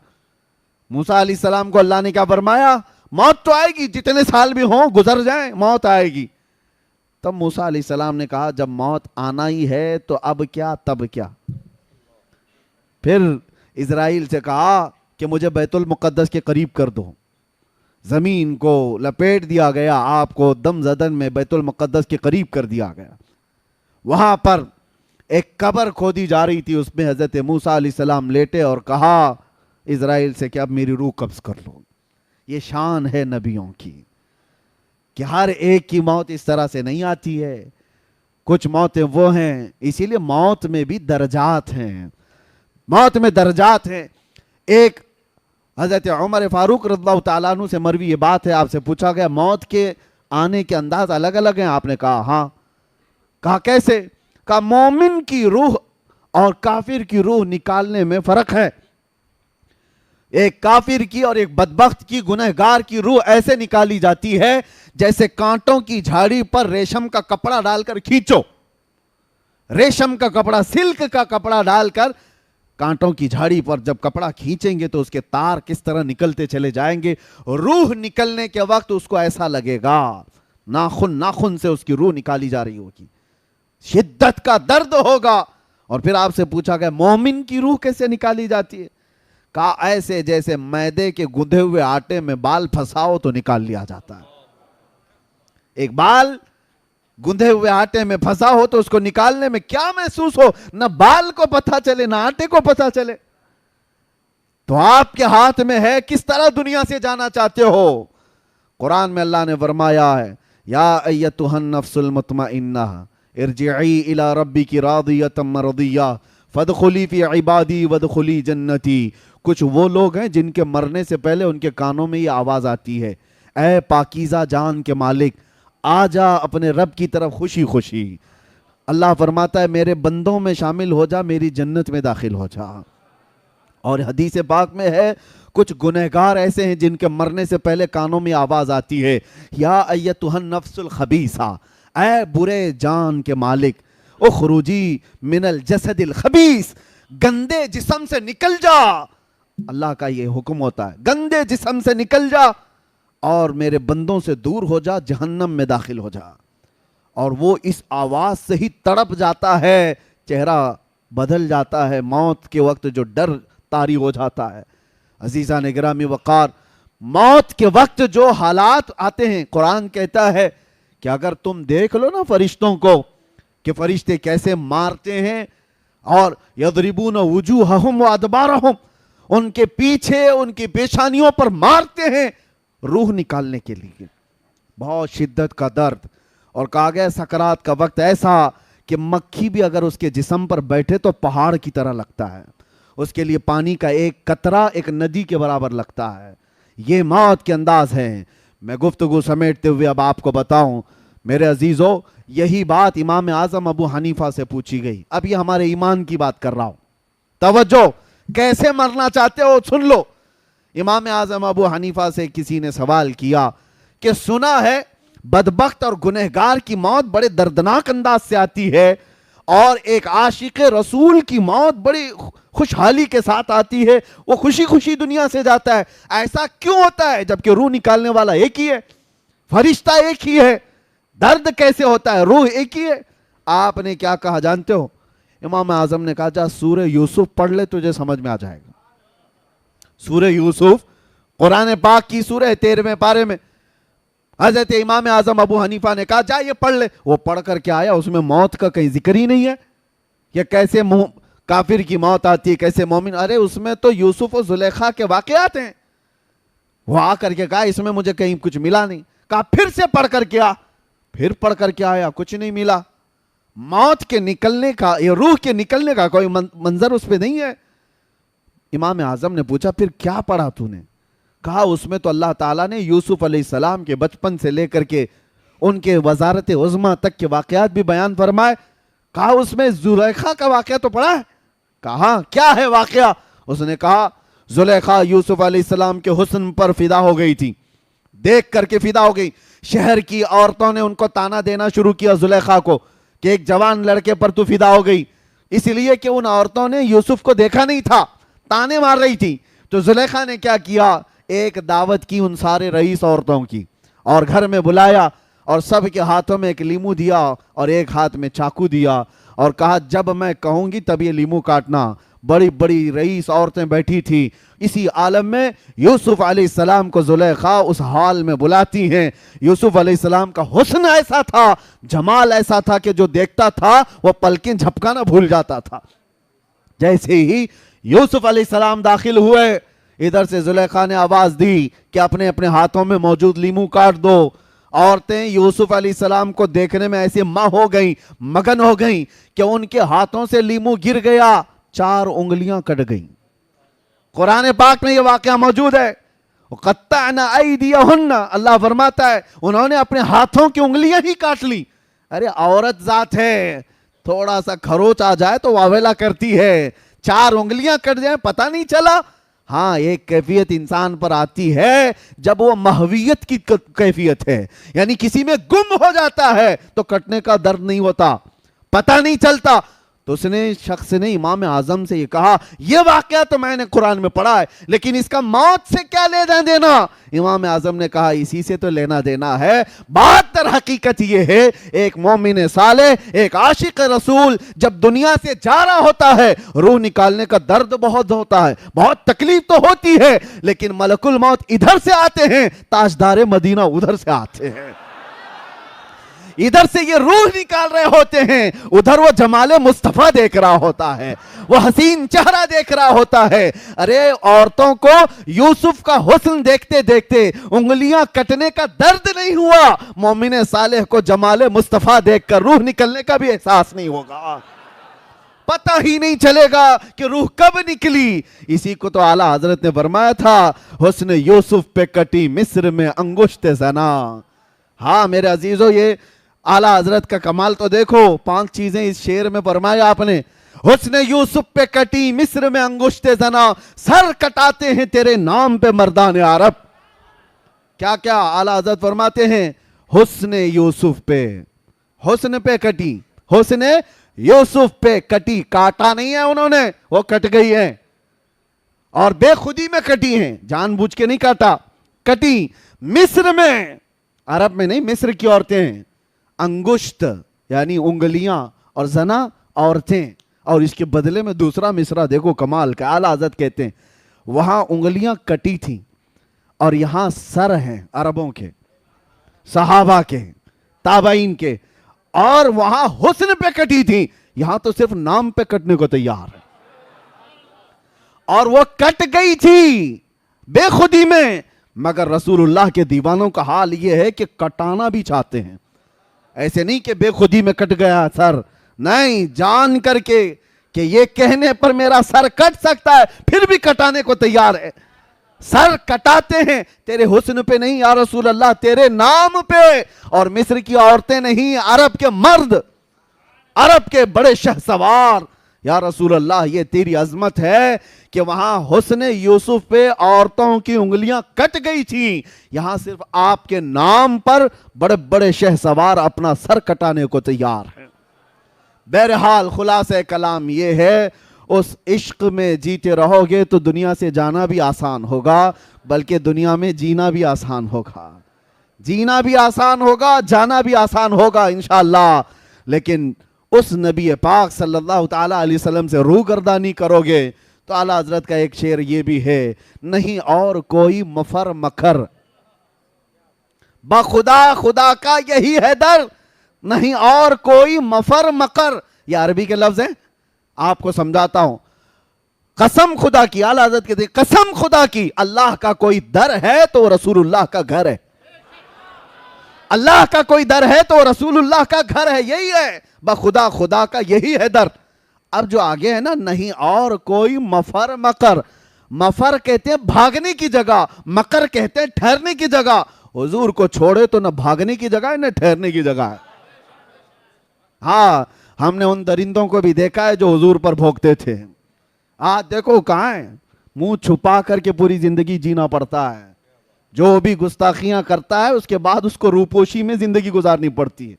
S1: موسیٰ علیہ السلام کو اللہ نے کیا فرمایا؟ موت تو آئے گی، جتنے سال بھی ہوں گزر جائیں موت آئے گی۔ تب موسیٰ علیہ السلام نے کہا جب موت آنا ہی ہے تو اب کیا تب کیا؟ پھر اسرائیل سے کہا کہ مجھے بیت المقدس کے قریب کر دو، زمین کو لپیٹ دیا گیا، آپ کو دم زدن میں بیت المقدس کے قریب کر دیا گیا۔ وہاں پر ایک قبر کھودی جا رہی تھی، اس میں حضرت موسیٰ علیہ السلام لیٹے اور کہا اسرائیل سے کہ اب میری روح قبض کر لو۔ یہ شان ہے نبیوں کی کہ ہر ایک کی موت اس طرح سے نہیں آتی ہے، کچھ موتیں وہ ہیں، اسی لیے موت میں بھی درجات ہیں، موت میں درجات ہیں۔ ایک حضرت عمر فاروق رضی اللہ تعالیٰ عنہ سے مروی یہ بات ہے، آپ سے پوچھا گیا موت کے آنے کے انداز الگ الگ ہیں؟ آپ نے کہا ہاں۔ کہا کیسے؟ کہا مومن کی روح اور کافر کی روح نکالنے میں فرق ہے، ایک کافر کی اور ایک بدبخت کی گنہگار کی روح ایسے نکالی جاتی ہے جیسے کانٹوں کی جھاڑی پر ریشم کا کپڑا ڈال کر کھینچو، ریشم کا کپڑا، سلک کا کپڑا ڈال کر کانٹوں کی جھاڑی پر جب کپڑا کھینچیں گے تو اس کے تار کس طرح نکلتے چلے جائیں گے، روح نکلنے کے وقت اس کو ایسا لگے گا ناخن سے اس کی روح نکالی جا رہی ہوگی، شدت کا درد ہوگا۔ اور پھر آپ سے پوچھا گیا مومن کی روح کیسے نکالی جاتی ہے؟ کہا ایسے جیسے میدے کے گندھے ہوئے آٹے میں بال پھنساؤ تو نکال لیا جاتا ہے، ایک بال گندھے ہوئے آٹے میں پھنسا ہو تو اس کو نکالنے میں کیا محسوس ہو، نہ بال کو پتہ چلے نہ آٹے کو پتہ چلے۔ تو آپ کے ہاتھ میں ہے کس طرح دنیا سے جانا چاہتے ہو۔ قرآن میں اللہ نے فرمایا ہے یا ایتھا النفس المطمئنہ ارجعی الی ربک راضیۃ مرضیہ فادخلی فی عبادی وادخلی جنتی۔ کچھ وہ لوگ ہیں جن کے مرنے سے پہلے ان کے کانوں میں یہ آواز آتی ہے اے پاکیزہ جان کے مالک آ جا اپنے رب کی طرف خوشی خوشی۔ اللہ فرماتا ہے میرے بندوں میں شامل ہو جا، میری جنت میں داخل ہو جا۔ اور حدیث پاک میں ہے کچھ گنہگار ایسے ہیں جن کے مرنے سے پہلے کانوں میں آواز آتی ہے یا ایتھا النفس الخبیثہ، اے برے جان کے مالک اخرجی من الجسد الخبیث، گندے جسم سے نکل جا۔ اللہ کا یہ حکم ہوتا ہے گندے جسم سے نکل جا اور میرے بندوں سے دور ہو جا، جہنم میں داخل ہو جا۔ اور وہ اس آواز سے ہی تڑپ جاتا ہے، چہرہ بدل جاتا ہے، موت کے وقت جو ڈر طاری ہو جاتا ہے۔ عزیزان گرامی وقار، موت کے وقت جو حالات آتے ہیں، قرآن کہتا ہے کہ اگر تم دیکھ لو نا فرشتوں کو کہ فرشتے کیسے مارتے ہیں، اور یضربون وجوہہم وادبارہم، ان کے پیچھے ان کی پیشانیوں پر مارتے ہیں روح نکالنے کے لیے، بہت شدت کا درد. اور کہا گیا سکرات کا وقت ایسا کہ مکھی بھی اگر اس کے جسم پر بیٹھے تو پہاڑ کی طرح لگتا ہے، اس کے لیے پانی کا ایک قطرہ ایک ندی کے برابر لگتا ہے. یہ موت کے انداز ہیں. میں گفتگو سمیٹتے ہوئے اب آپ کو بتاؤں میرے عزیزو، یہی بات امام اعظم ابو حنیفہ سے پوچھی گئی. اب یہ ہمارے ایمان کی بات کر رہا ہوں، توجہ، کیسے مرنا چاہتے ہو سن لو. امام اعظم ابو حنیفہ سے کسی نے سوال کیا کہ سنا ہے بدبخت اور گنہگار کی موت بڑے دردناک انداز سے آتی ہے، اور ایک عاشق رسول کی موت بڑی خوشحالی کے ساتھ آتی ہے، وہ خوشی خوشی دنیا سے جاتا ہے. ایسا کیوں ہوتا ہے جبکہ روح نکالنے والا ایک ہی ہے، فرشتہ ایک ہی ہے؟ درد کیسے ہوتا ہے؟ روح ایک ہی ہے. آپ نے کیا کہا جانتے ہو؟ امام اعظم نے کہا جا سورہ یوسف پڑھ لے، تجھے سمجھ میں آ جائے گا. سورہ یوسف قرآن پاک کی سورہ 13ویں پارے میں حضرت امام اعظم ابو حنیفہ نے کہا جا یہ پڑھ لے. وہ پڑھ کر کے آیا، اس میں موت کا کہیں ذکر ہی نہیں ہے کہ کیسے کافر کی موت آتی ہے، کیسے مومن. ارے اس میں تو یوسف و زلیخا کے واقعات ہیں. وہ آ کر کے کہا اس میں مجھے کہیں کچھ ملا نہیں. کہا پھر سے پڑھ کر کے آ. پھر پڑھ کر کے آیا، کچھ نہیں ملا. موت کے نکلنے کا یا روح کے نکلنے کا کوئی منظر اس پہ نہیں ہے. امام اعظم نے پوچھا پھر کیا پڑھا تو نے؟ کہا اس میں تو اللہ تعالیٰ نے یوسف علیہ السلام کے بچپن سے لے کر کے ان کے وزارت عظمیٰ تک کے واقعات بھی بیان فرمائے. کہا اس میں زلیخا کا واقعہ تو پڑھا ہے؟ کہا کیا ہے واقعہ؟ اس نے کہا زلیخا یوسف علیہ السلام کے حسن پر فدا ہو گئی تھی، دیکھ کر کے فدا ہو گئی. شہر کی عورتوں نے ان کو تانا دینا شروع کیا زلیخا کو کہ ایک جوان لڑکے پر تو فدا ہو گئی، اس لیے کہ ان عورتوں نے یوسف کو دیکھا نہیں تھا، تانے مار رہی تھی. تو زلیخا نے کیا کیا؟ ایک دعوت کی ان سارے رئیس عورتوں کی، اور گھر میں بلایا اور سب کے ہاتھوں میں ایک لیمو دیا اور ایک ہاتھ میں چاقو دیا، اور کہا جب میں کہوں گی تب یہ لیمو کاٹنا. بڑی بڑی رئیس عورتیں بیٹھی تھی. اسی عالم میں یوسف علیہ السلام کو زلیخا اس حال میں بلاتی ہیں. یوسف علیہ السلام کا حسن ایسا تھا، جمال ایسا تھا کہ جو دیکھتا تھا وہ پلکیں جھپکانا بھول جاتا تھا. جیسے ہی یوسف علیہ السلام داخل ہوئے، ادھر سے زلیخا نے آواز دی کہ اپنے اپنے ہاتھوں میں موجود لیمو کاٹ دو. عورتیں یوسف علیہ السلام کو دیکھنے میں ایسے ہو گئیں، مگن ہو گئیں کہ ان کے ہاتھوں سے لیمو گر گیا، 4 انگلیاں کٹ گئیں. قرآن پاک میں یہ واقعہ موجود ہے. قطعنا ایدیہن، اللہ فرماتا ہے انہوں نے اپنے ہاتھوں کی انگلیاں ہی کاٹ لی. ارے عورت ذات ہے، تھوڑا سا کھروچ آ جائے تو واویلا کرتی ہے، 4 انگلیاں کٹ جائیں پتہ نہیں چلا. ہاں ایک کیفیت انسان پر آتی ہے جب وہ محویت کی کیفیت ہے، یعنی کسی میں گم ہو جاتا ہے تو کٹنے کا درد نہیں ہوتا، پتہ نہیں چلتا. تو اس نے شخص نے امام اعظم سے یہ کہا یہ واقعہ تو میں نے قرآن میں پڑھا ہے لیکن اس کا موت سے کیا لینا دینا؟ امام اعظم نے کہا اسی سے تو لینا دینا ہے. بات در حقیقت یہ ہے ایک مومن صالح، ایک عاشق رسول جب دنیا سے جا رہا ہوتا ہے، روح نکالنے کا درد بہت ہوتا ہے، بہت تکلیف تو ہوتی ہے، لیکن ملک الموت ادھر سے آتے ہیں، تاجدار مدینہ ادھر سے آتے ہیں. ادھر سے یہ روح نکال رہے ہوتے ہیں، ادھر وہ جمال مصطفیٰ دیکھ رہا ہوتا ہے، وہ حسین چہرہ دیکھ رہا ہوتا ہے. ارے عورتوں کو یوسف کا حسن دیکھتے دیکھتے انگلیاں کٹنے کا درد نہیں ہوا، مومن صالح کو جمال مصطفیٰ دیکھ کر روح نکلنے کا بھی احساس نہیں ہوگا، پتہ ہی نہیں چلے گا کہ روح کب نکلی. اسی کو تو اعلیٰ حضرت نے فرمایا تھا حسن یوسف پہ کٹی مصر میں انگشت زنا. ہاں میرے عزیزو، یہ اعلیٰ حضرت کا کمال تو دیکھو. 5 چیزیں اس شعر میں فرمایا آپ نے. حسن یوسف پہ کٹی مصر میں انگشت زنا، سر کٹاتے ہیں تیرے نام پہ مردان عرب. کیا کیا اعلیٰ حضرت فرماتے ہیں؟ حسن یوسف پہ، حسن پہ کٹی، حسن یوسف پہ کٹی، کاٹا نہیں ہے انہوں نے، وہ کٹ گئی ہیں اور بے خودی میں کٹی ہیں، جان بوجھ کے نہیں کاٹا، کٹی مصر میں، عرب میں نہیں، مصر کی عورتیں ہیں. انگشت یعنی انگلیاں اور زنا عورتیں. اور اس کے بدلے میں دوسرا مصرع دیکھو کمال کا. اعلیٰ حضرت کہتے ہیں وہاں انگلیاں کٹی تھیں اور یہاں سر ہیں عربوں کے، صحابہ کے، تابعین کے، اور وہاں حسن پہ کٹی تھی، یہاں تو صرف نام پہ کٹنے کو تیار ہے، اور وہ کٹ گئی تھی بے خودی میں، مگر رسول اللہ کے دیوانوں کا حال یہ ہے کہ کٹانا بھی چاہتے ہیں، ایسے نہیں کہ بے خودی میں کٹ گیا سر، نہیں، جان کر کے کہ یہ کہنے پر میرا سر کٹ سکتا ہے پھر بھی کٹانے کو تیار ہے، سر کٹاتے ہیں تیرے حسن پہ نہیں یا رسول اللہ، تیرے نام پہ، اور مصر کی عورتیں نہیں، عرب کے مرد، عرب کے بڑے شہسوار، یا رسول اللہ یہ تیری عظمت ہے کہ وہاں حسن یوسف پہ عورتوں کی انگلیاں کٹ گئی تھیں، یہاں صرف آپ کے نام پر بڑے بڑے شہسوار اپنا سر کٹانے کو تیار ہیں۔ بہرحال خلاصہ کلام یہ ہے، اس عشق میں جیتے رہو گے تو دنیا سے جانا بھی آسان ہوگا، بلکہ دنیا میں جینا بھی آسان ہوگا، جینا بھی آسان ہوگا، جانا بھی آسان ہوگا انشاءاللہ، لیکن اس نبی پاک صلی اللہ تعالیٰ علیہ وسلم سے روگردانی کرو گے تو اعلیٰ حضرت کا ایک شعر یہ بھی ہے، نہیں اور کوئی مفر مکر، بخدا خدا کا یہی ہے در، نہیں اور کوئی مفر مکر، یہ عربی کے لفظ ہیں، آپ کو سمجھاتا ہوں، قسم خدا کی، اعلیٰ حضرت کہتے ہیں قسم خدا کی، اللہ کا کوئی در ہے تو رسول اللہ کا گھر ہے، اللہ کا کوئی در ہے تو رسول اللہ کا گھر ہے، یہی ہے بخدا خدا کا یہی ہے در۔ اب جو آگے ہے نا، نہیں اور کوئی مفر مکر، مفر کہتے ہیں بھاگنے کی جگہ، مکر کہتے ہیں ٹھہرنے کی جگہ، حضور کو چھوڑے تو نہ بھاگنے کی جگہ ہے نہ ٹھہرنے کی جگہ ہے۔ ہاں، ہم نے ان درندوں کو بھی دیکھا ہے جو حضور پر بھونکتے تھے، آج دیکھو کہاں ہے، منہ چھپا کر کے پوری زندگی جینا پڑتا ہے، جو بھی گستاخیاں کرتا ہے اس کے بعد اس کو روپوشی میں زندگی گزارنی پڑتی ہے،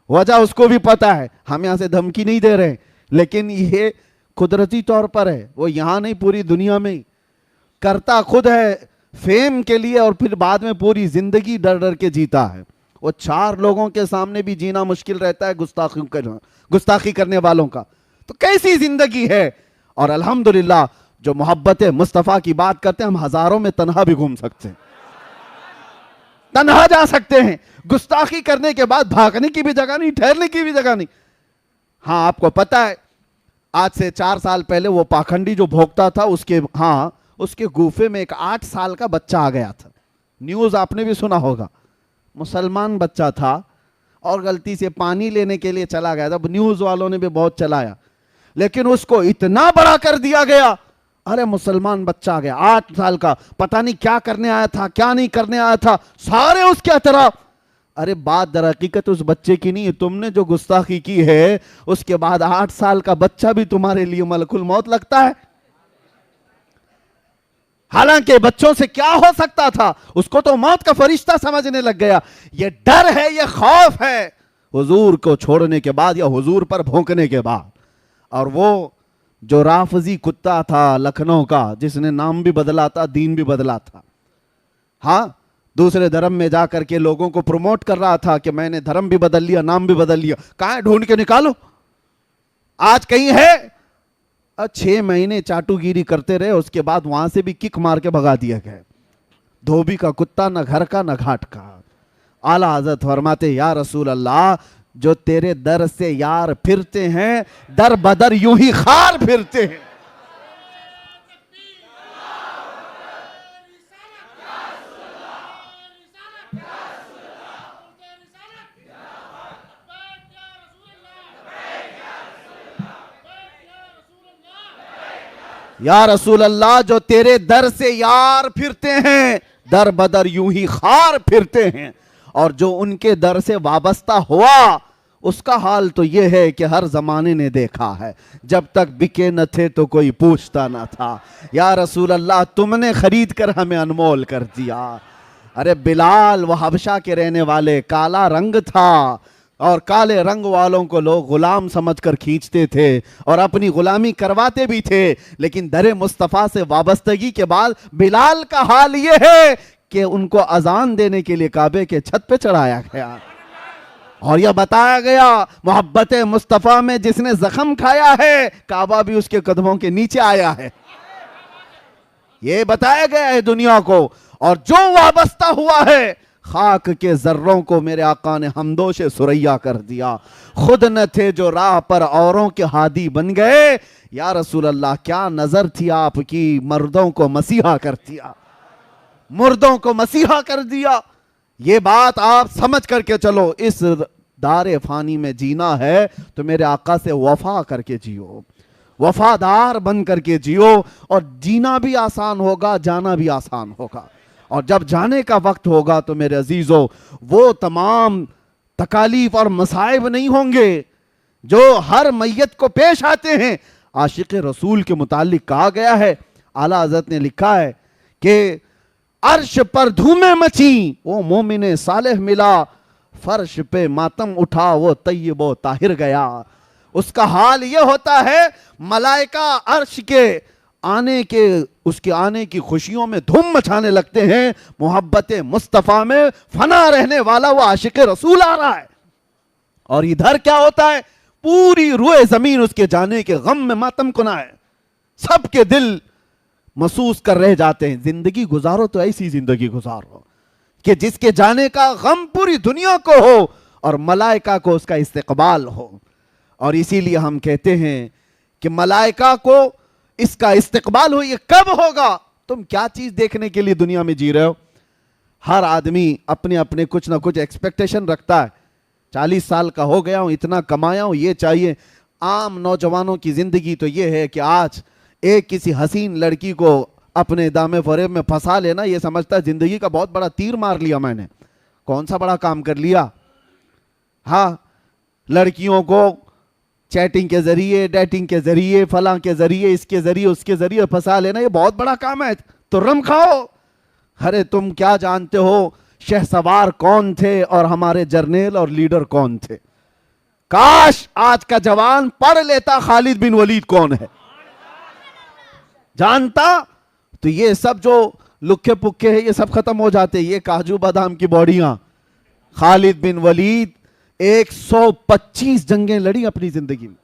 S1: وجہ اس کو بھی پتا ہے، ہم یہاں سے دھمکی نہیں دے رہے، لیکن یہ قدرتی طور پر ہے، وہ یہاں نہیں پوری دنیا میں کرتا خود ہے فیم کے لیے، اور پھر بعد میں پوری زندگی ڈر ڈر کے جیتا ہے۔ وہ چار لوگوں کے سامنے بھی جینا مشکل رہتا ہے گستاخی کرنے والوں کا، تو کیسی زندگی ہے۔ اور الحمدللہ جو محبت مصطفیٰ کی بات کرتے ہیں، ہم ہزاروں میں تنہا بھی گھوم سکتے ہیں، تنہا جا سکتے ہیں، گستاخی کرنے کے بعد بھاگنے کی بھی جگہ نہیں، ٹھہرنے کی بھی جگہ نہیں۔ ہاں، آپ کو پتا ہے آج سے 4 سال پہلے وہ پاکھنڈی جو بھوکتا تھا، اس کے گوفے میں ایک 8 سال کا بچہ آ گیا تھا، نیوز آپ نے بھی سنا ہوگا، مسلمان بچہ تھا اور غلطی سے پانی لینے کے لیے چلا گیا تھا، نیوز والوں نے بھی بہت چلایا، لیکن اس کو اتنا بڑا کر دیا گیا، ارے مسلمان بچہ آ گیا 8 سال کا، پتہ نہیں کیا کرنے آیا تھا کیا نہیں کرنے آیا تھا، سارے اس کے اطراف۔ ارے بات در حقیقت اس بچے کی نہیں ہے، تم نے جو گستاخی کی ہے اس کے بعد 8 سال کا بچہ بھی تمہارے لیے ملک الموت لگتا ہے، حالانکہ بچوں سے کیا ہو سکتا تھا، اس کو تو موت کا فرشتہ سمجھنے لگ گیا۔ یہ ڈر ہے، یہ خوف ہے حضور کو چھوڑنے کے بعد یا حضور پر بھونکنے کے بعد۔ اور وہ جو رافضی کتا تھا لکھنؤ کا، جس نے نام بھی بدلا تھا دین بھی بدلا تھا، ہاں، دوسرے دھرم میں جا کر کے لوگوں کو پروموٹ کر رہا تھا کہ میں نے دھرم بھی بدل لیا نام بھی بدل لیا، کہاں ہے ڈھونڈ کے نکالو، آج کہیں ہے؟ 6 مہینے چاٹو گیری کرتے رہے، اس کے بعد وہاں سے بھی کک مار کے بھگا دیا گیا، دھوبی کا کتا، نہ گھر کا نہ گھاٹ کا۔ اعلیٰ حضرت فرماتے یا رسول اللہ، جو تیرے در سے یار پھرتے ہیں در بدر یوں ہی خار پھرتے ہیں۔ یا رسول اللہ، جو تیرے در سے یار پھرتے ہیں در بدر یوں ہی خار پھرتے ہیں، اور جو ان کے در سے وابستہ ہوا اس کا حال تو یہ ہے کہ ہر زمانے نے دیکھا ہے، جب تک بکے نہ تھے تو کوئی پوچھتا نہ تھا۔ یا رسول اللہ، تم نے خرید کر ہمیں انمول کر دیا۔ ارے بلال، وہ حبشہ کے رہنے والے، کالا رنگ تھا، اور کالے رنگ والوں کو لوگ غلام سمجھ کر کھینچتے تھے اور اپنی غلامی کرواتے بھی تھے، لیکن در مصطفیٰ سے وابستگی کے بعد بلال کا حال یہ ہے کہ ان کو اذان دینے کے لیے کعبے کے چھت پہ چڑھایا گیا، اور یہ بتایا گیا محبت مصطفیٰ میں جس نے زخم کھایا ہے کعبہ بھی اس کے قدموں کے نیچے آیا ہے، یہ بتایا گیا ہے دنیا کو۔ اور جو وابستہ ہوا ہے خاک کے ذروں کو میرے آقا نے ہمدوش سریا کر دیا. خود نہ تھے جو راہ پر اوروں کے ہادی بن گئے. یا رسول اللہ کیا نظر تھی آپ کی, مردوں کو مسیحا کر دیا, مردوں کو مسیحا کر دیا. یہ بات آپ سمجھ کر کے چلو. اس دار فانی میں جینا ہے تو میرے آقا سے وفا کر کے جیو, وفادار بن کر کے جیو, اور جینا بھی آسان ہوگا, جانا بھی آسان ہوگا. اور جب جانے کا وقت ہوگا تو میرے عزیزو وہ تمام تکالیف اور مصائب نہیں ہوں گے جو ہر میت کو پیش آتے ہیں. عاشق رسول کے متعلق کہا گیا ہے, اعلیٰ حضرت نے لکھا ہے کہ عرش پر دھومیں مچیں وہ مومن صالح ملا, فرش پہ ماتم اٹھا وہ طیب و طاہر گیا. اس کا حال یہ ہوتا ہے ملائکہ عرش کے اس کے آنے کی خوشیوں میں دھوم مچانے لگتے ہیں. محبت مصطفیٰ میں فنا رہنے والا وہ عاشق رسول آ رہا ہے, اور ادھر کیا ہوتا ہے پوری روئے زمین اس کے جانے کے غم میں ماتم کنا ہے. سب کے دل محسوس کر رہ جاتے ہیں. زندگی گزارو تو ایسی زندگی گزارو کہ جس کے جانے کا غم پوری دنیا کو ہو اور ملائکہ کو اس کا استقبال ہو. اور اسی لیے ہم کہتے ہیں کہ ملائکہ کو اس کا استقبال ہو. یہ کب ہوگا؟ تم کیا چیز دیکھنے کے لیے دنیا میں جی رہے ہو؟ ہر آدمی اپنے اپنے کچھ نہ کچھ ایکسپیکٹیشن رکھتا ہے. 40 سال کا ہو گیا ہوں, اتنا کمایا ہوں, یہ چاہیے. عام نوجوانوں کی زندگی تو یہ ہے کہ آج ایک کسی حسین لڑکی کو اپنے دامے فریب میں پھنسا لینا, یہ سمجھتا ہے زندگی کا بہت بڑا تیر مار لیا میں نے. کون سا بڑا کام کر لیا؟ ہاں, لڑکیوں کو چیٹنگ کے ذریعے, ڈیٹنگ کے ذریعے, فلاں کے ذریعے, اس کے ذریعے, اس کے ذریعے پھنسا لینا, یہ بہت بڑا کام ہے. تو رم کھاؤ. ارے تم کیا جانتے ہو شہسوار کون تھے اور ہمارے جرنیل اور لیڈر کون تھے؟ کاش آج کا جوان پڑھ لیتا خالد بن ولید کون ہے, جانتا تو یہ سب جو لکھے پکے ہیں یہ سب ختم ہو جاتے. یہ کاجو بادام کی باڈیاں. خالد بن ولید 125 جنگیں لڑی اپنی زندگی میں,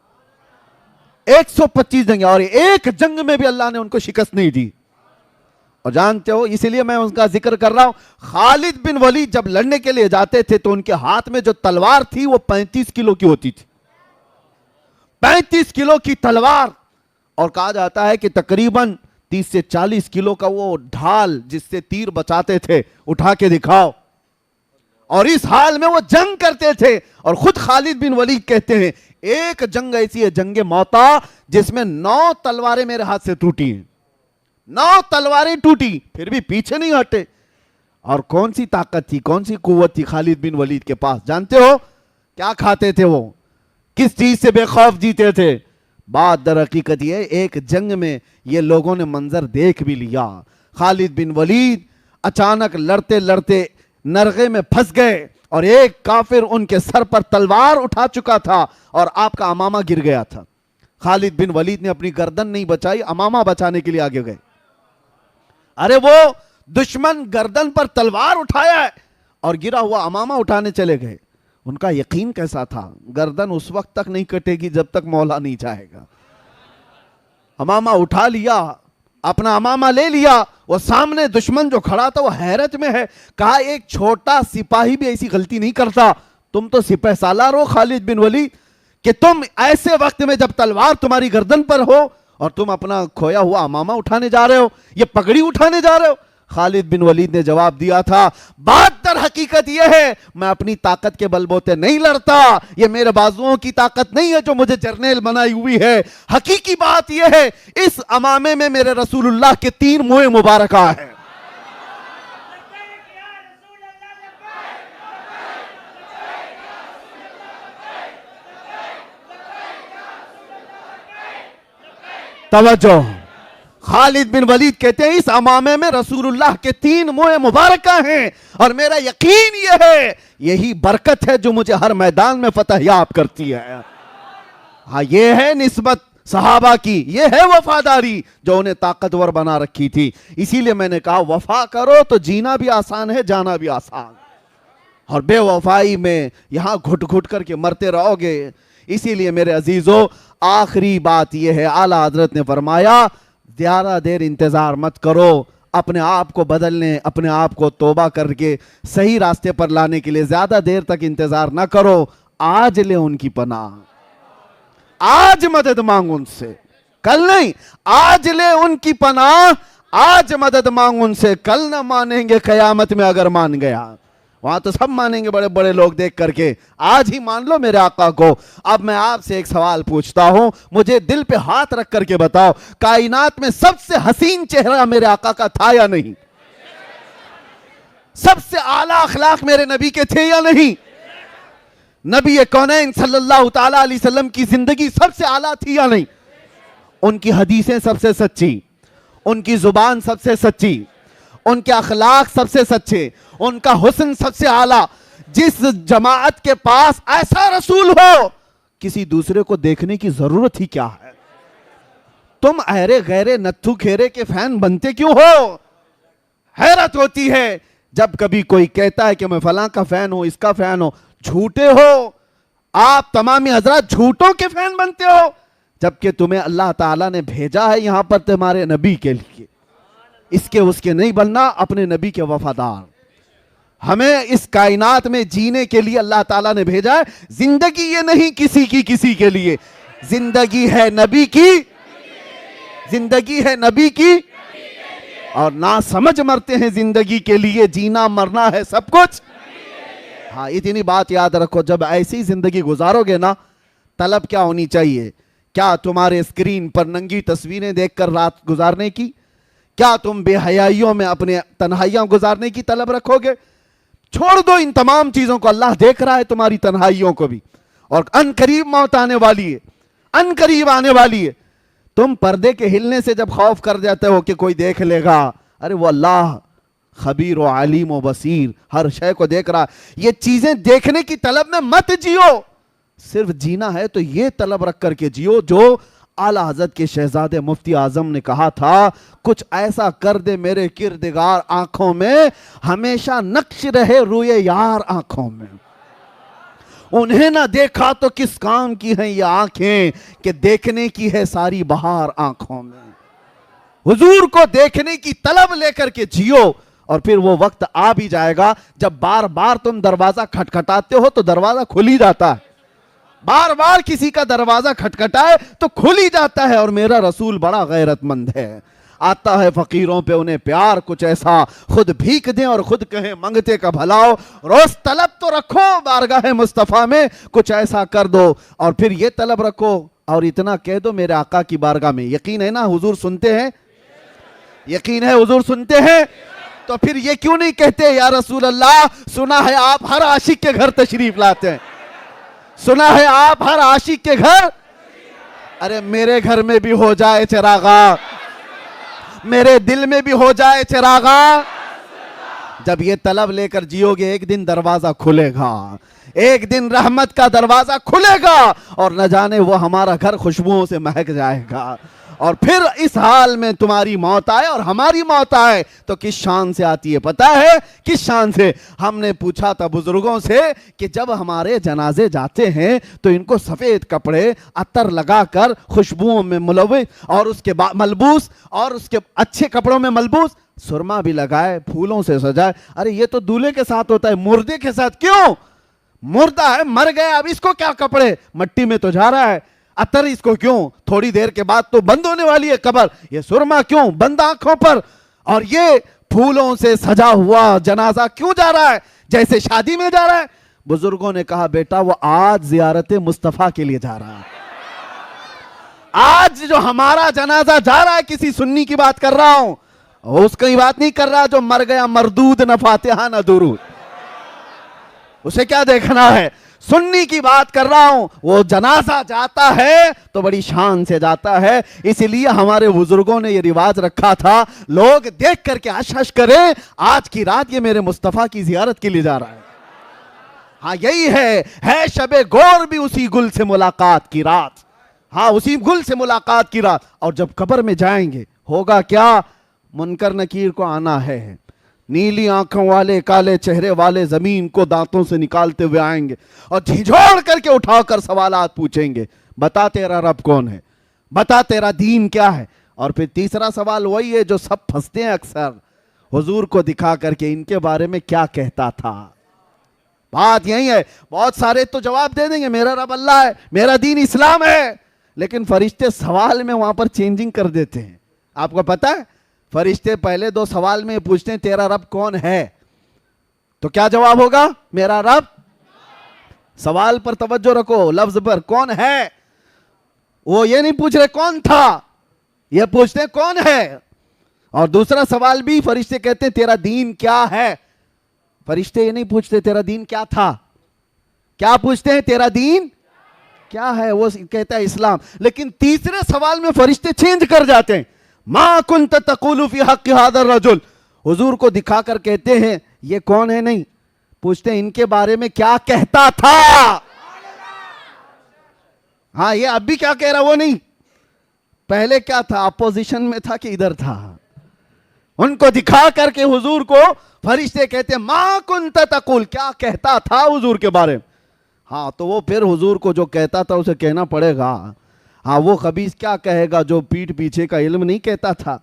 S1: 125 جنگیں, اور ایک جنگ میں بھی اللہ نے ان کو شکست نہیں دی. اور جانتے ہو اسی لیے میں ان کا ذکر کر رہا ہوں, خالد بن ولید جب لڑنے کے لیے جاتے تھے تو ان کے ہاتھ میں جو تلوار تھی وہ 35 کلو کی ہوتی تھی, 35 کلو کی تلوار. اور کہا جاتا ہے کہ تقریباً 30 سے 40 کلو کا وہ ڈھال جس سے تیر بچاتے تھے, اٹھا کے دکھاؤ. اور اس حال میں وہ جنگ کرتے تھے. اور خود خالد بن ولید کہتے ہیں ایک جنگ ایسی ہے, جنگ موتا, جس میں 9 تلواریں میرے ہاتھ سے ٹوٹی ہیں, 9 تلواریں ٹوٹی, پھر بھی پیچھے نہیں ہٹے. اور کون سی طاقت تھی, کون سی قوت تھی خالد بن ولید کے پاس؟ جانتے ہو کیا کھاتے تھے وہ, کس چیز سے بے خوف جیتے تھے؟ بات در حقیقت یہ ایک جنگ میں یہ لوگوں نے منظر دیکھ بھی لیا. خالد بن ولید اچانک لڑتے لڑتے نرغے میں پھنس گئے, اور ایک کافر ان کے سر پر تلوار اٹھا چکا تھا اور آپ کا امامہ گر گیا تھا. خالد بن ولید نے اپنی گردن نہیں بچائی, امامہ بچانے کے لیے آگے گئے. ارے وہ دشمن گردن پر تلوار اٹھایا ہے اور گرا ہوا امامہ اٹھانے چلے گئے. ان کا یقین کیسا تھا, گردن اس وقت تک نہیں کٹے گی جب تک مولا نہیں چاہے گا. امامہ اٹھا لیا, اپنا امامہ لے لیا. وہ سامنے دشمن جو کھڑا تھا وہ حیرت میں ہے. کہا ایک چھوٹا سپاہی بھی ایسی غلطی نہیں کرتا, تم تو سپہ سالار ہو خالد بن ولید, کہ تم ایسے وقت میں جب تلوار تمہاری گردن پر ہو اور تم اپنا کھویا ہوا امامہ اٹھانے جا رہے ہو, یہ پگڑی اٹھانے جا رہے ہو. خالد بن ولید نے جواب دیا تھا, بات در حقیقت یہ ہے میں اپنی طاقت کے بل بوتے نہیں لڑتا, یہ میرے بازوؤں کی طاقت نہیں ہے جو مجھے جرنیل بنائی ہوئی ہے. حقیقی بات یہ ہے اس امامے میں میرے رسول اللہ کے 3 منہ مبارکہ ہیں. توجہ, خالد بن ولید کہتے ہیں اس امامے میں رسول اللہ کے 3 منہ مبارکہ ہیں, اور میرا یقین یہ ہے یہی برکت ہے جو مجھے ہر میدان میں فتح یاب کرتی ہے. ہاں, یہ ہے نسبت صحابہ کی, یہ ہے وفاداری جو انہیں طاقتور بنا رکھی تھی. اسی لیے میں نے کہا وفا کرو تو جینا بھی آسان ہے, جانا بھی آسان. اور بے وفائی میں یہاں گھٹ گھٹ کر کے مرتے رہو گے. اسی لیے میرے عزیزو آخری بات یہ ہے, اعلیٰ حضرت نے فرمایا زیادہ دیر انتظار مت کرو, اپنے آپ کو بدلنے، اپنے آپ کو توبہ کر کے صحیح راستے پر لانے کے لیے زیادہ دیر تک انتظار نہ کرو، آج لے ان کی پناہ، آج مدد مانگ ان سے، کل نہیں، آج لے ان کی پناہ، آج مدد مانگ ان سے، کل نہ مانیں گے قیامت میں اگر مان گیا، وہاں تو سب مانیں گے بڑے بڑے لوگ دیکھ کر کے، آج ہی مان لو میرے آقا کو۔ اب میں آپ سے ایک سوال پوچھتا ہوں، مجھے دل پہ ہاتھ رکھ کر کے بتاؤ، کائنات میں سب سے حسین چہرہ میرے آقا کا تھا یا نہیں؟ سب سے اعلیٰ اخلاق میرے نبی کے تھے یا نہیں؟ نبی کونین صلی اللہ تعالیٰ علیہ وسلم کی زندگی سب سے اعلیٰ تھی یا نہیں؟ ان کی حدیثیں سب سے سچی، ان کی زبان سب سے سچی، ان کے اخلاق سب سے سچے، ان کا حسن سب سے اعلیٰ۔ جس جماعت کے پاس ایسا رسول ہو، کسی دوسرے کو دیکھنے کی ضرورت ہی کیا ہے؟ تم ایرے غیرے نتھو کھیرے کے فین بنتے کیوں ہو؟ حیرت ہوتی ہے جب کبھی کوئی کہتا ہے کہ میں فلاں کا فین ہوں، اس کا فین ہوں۔ جھوٹے ہو آپ، تمامی حضرات جھوٹوں کے فین بنتے ہو، جبکہ تمہیں اللہ تعالیٰ نے بھیجا ہے یہاں پر تمہارے نبی کے لیے، اس کے نہیں بننا، اپنے نبی کے وفادار۔ ہمیں اس کائنات میں جینے کے لیے اللہ تعالیٰ نے بھیجا ہے، زندگی یہ نہیں کسی کے لیے، زندگی ہے نبی کی، زندگی ہے نبی کی، اور نہ سمجھ مرتے ہیں زندگی کے لیے، جینا مرنا ہے سب کچھ۔ ہاں اتنی بات یاد رکھو، جب ایسی زندگی گزارو گے نا، طلب کیا ہونی چاہیے؟ کیا تمہارے اسکرین پر ننگی تصویریں دیکھ کر رات گزارنے کی؟ کیا تم بے حیائیوں میں اپنے تنہائیاں گزارنے کی طلب رکھو گے؟ چھوڑ دو ان تمام چیزوں کو، اللہ دیکھ رہا ہے تمہاری تنہائیوں کو بھی، اور ان قریب موت آنے والی ہے، ان قریب آنے والی ہے۔ تم پردے کے ہلنے سے جب خوف کر جاتے ہو کہ کوئی دیکھ لے گا، ارے وہ اللہ خبیر و علیم و بصیر، ہر شے کو دیکھ رہا۔ یہ چیزیں دیکھنے کی طلب میں مت جیو، صرف جینا ہے تو یہ طلب رکھ کر کے جیو جو اعلیٰ حضرت کے شہزادے مفتی اعظم نے کہا تھا، کچھ ایسا کر دے میرے کردگار آنکھوں میں، ہمیشہ نقش رہے روئے یار آنکھوں میں۔ انہیں نہ دیکھا تو کس کام کی ہیں یہ آنکھیں کہ دیکھنے کی ہے ساری بہار آنکھوں میں۔ حضور کو دیکھنے کی طلب لے کر کے جیو، اور پھر وہ وقت آ بھی جائے گا جب بار بار تم دروازہ کھٹکھٹاتے ہو تو دروازہ کھل ہی جاتا ہے، بار بار کسی کا دروازہ کھٹکھٹائے تو کھل ہی جاتا ہے۔ اور میرا رسول بڑا غیرت مند ہے، آتا ہے فقیروں پہ انہیں پیار کچھ ایسا، خود بھیک دیں اور خود کہیں منگتے کا بھلاؤ، روز طلب تو رکھو بارگاہ مصطفیٰ میں کچھ ایسا کر دو، اور پھر یہ طلب رکھو اور اتنا کہہ دو میرے آقا کی بارگاہ میں، یقین ہے نا حضور سنتے ہیں؟ یقین ہے حضور سنتے ہیں؟ تو پھر یہ کیوں نہیں کہتے یا رسول اللہ، سنا ہے آپ ہر عاشق کے گھر تشریف لاتے ہیں، سنا ہے آپ ہر عاشق کے گھر، ارے میرے گھر میں بھی ہو جائے چراغا، میرے دل میں بھی ہو جائے چراغا۔ جب یہ طلب لے کر جیو گے ایک دن دروازہ کھلے گا، ایک دن رحمت کا دروازہ کھلے گا، اور نہ جانے وہ ہمارا گھر خوشبوؤں سے مہک جائے گا۔ اور پھر اس حال میں تمہاری موت آئے اور ہماری موت آئے تو کس شان سے آتی ہے پتہ ہے؟ کس شان سے؟ ہم نے پوچھا تھا بزرگوں سے کہ جب ہمارے جنازے جاتے ہیں تو ان کو سفید کپڑے عطر لگا کر خوشبوؤں میں ملوث اور اس کے ملبوس اور اس کے اچھے کپڑوں میں ملبوس، سرما بھی لگائے، پھولوں سے سجائے، ارے یہ تو دولہے کے ساتھ ہوتا ہے، مردے کے ساتھ کیوں؟ مردہ ہے، مر گیا، اب اس کو کیا کپڑے، مٹی میں تو جا رہا ہے، عطر اس کو کیوں، تھوڑی دیر کے بعد تو بند ہونے والی ہے قبر، یہ سرما کیوں بند آنکھوں پر، اور یہ پھولوں سے سجا ہوا جنازہ کیوں جا رہا ہے جیسے شادی میں جا رہا ہے؟ بزرگوں نے کہا بیٹا وہ آج زیارت مصطفیٰ کے لیے جا رہا ہے، آج جو ہمارا جنازہ جا رہا ہے، کسی سنی کی بات کر رہا ہوں، اس کی بات نہیں کر رہا جو مر گیا مردود نہ فاتحہ نہ درود، اسے کیا دیکھنا ہے، سنی کی بات کر رہا ہوں۔ وہ جنازہ جاتا ہے تو بڑی شان سے جاتا ہے، اس لیے ہمارے بزرگوں نے یہ رواج رکھا تھا، لوگ دیکھ کر کے حش حش کریں آج کی رات یہ میرے مصطفیٰ کی زیارت کے لیے جا رہا ہے۔ ہاں یہی ہے شب گور بھی اسی گل سے ملاقات کی رات، ہاں اسی گل سے ملاقات کی رات۔ اور جب قبر میں جائیں گے ہوگا کیا؟ منکر نکیر کو آنا ہے، نیلی آنکھوں والے کالے چہرے والے زمین کو دانتوں سے نکالتے ہوئے آئیں گے اور جھنجھوڑ کر کے اٹھا کر سوالات پوچھیں گے، بتا تیرا رب کون ہے، بتا تیرا دین کیا ہے، اور پھر تیسرا سوال وہی ہے جو سب پھنستے ہیں اکثر، حضور کو دکھا کر کے ان کے بارے میں کیا کہتا تھا. بات یہی ہے. بہت سارے تو جواب دے دیں گے میرا رب اللہ ہے، میرا دین اسلام ہے، لیکن فرشتے سوال میں وہاں پر چینجنگ کر دیتے ہیں. آپ کو پتا ہے فرشتے پہلے 2 سوال میں پوچھتے ہیں تیرا رب کون ہے، تو کیا جواب ہوگا؟ میرا رب. سوال پر توجہ رکھو، لفظ پر، کون ہے. وہ یہ نہیں پوچھ رہے کون تھا، یہ پوچھتے ہیں کون ہے. اور دوسرا سوال بھی فرشتے کہتے ہیں تیرا دین کیا ہے. فرشتے یہ نہیں پوچھتے تیرا دین کیا تھا، کیا پوچھتے ہیں؟ تیرا دین کیا ہے. وہ کہتا ہے اسلام. لیکن تیسرے سوال میں فرشتے چینج کر جاتے ہیں. ما کنت تقول فی حق ھذا الرجل. حضور کو دکھا کر کہتے ہیں یہ کون ہے، نہیں پوچھتے ہیں ان کے بارے میں کیا کہتا تھا. ہاں یہ اب بھی کیا کہہ رہا وہ نہیں، پہلے کیا تھا، اپوزیشن میں تھا کہ ادھر تھا. ان کو دکھا کر کے حضور کو فرشتے کہتے ہیں ما کنت تقول، کیا کہتا تھا حضور کے بارے میں. ہاں تو وہ پھر حضور کو جو کہتا تھا اسے کہنا پڑے گا. ہاں وہ خبیث کیا کہے گا جو پیٹھ پیچھے کا علم نہیں کہتا تھا،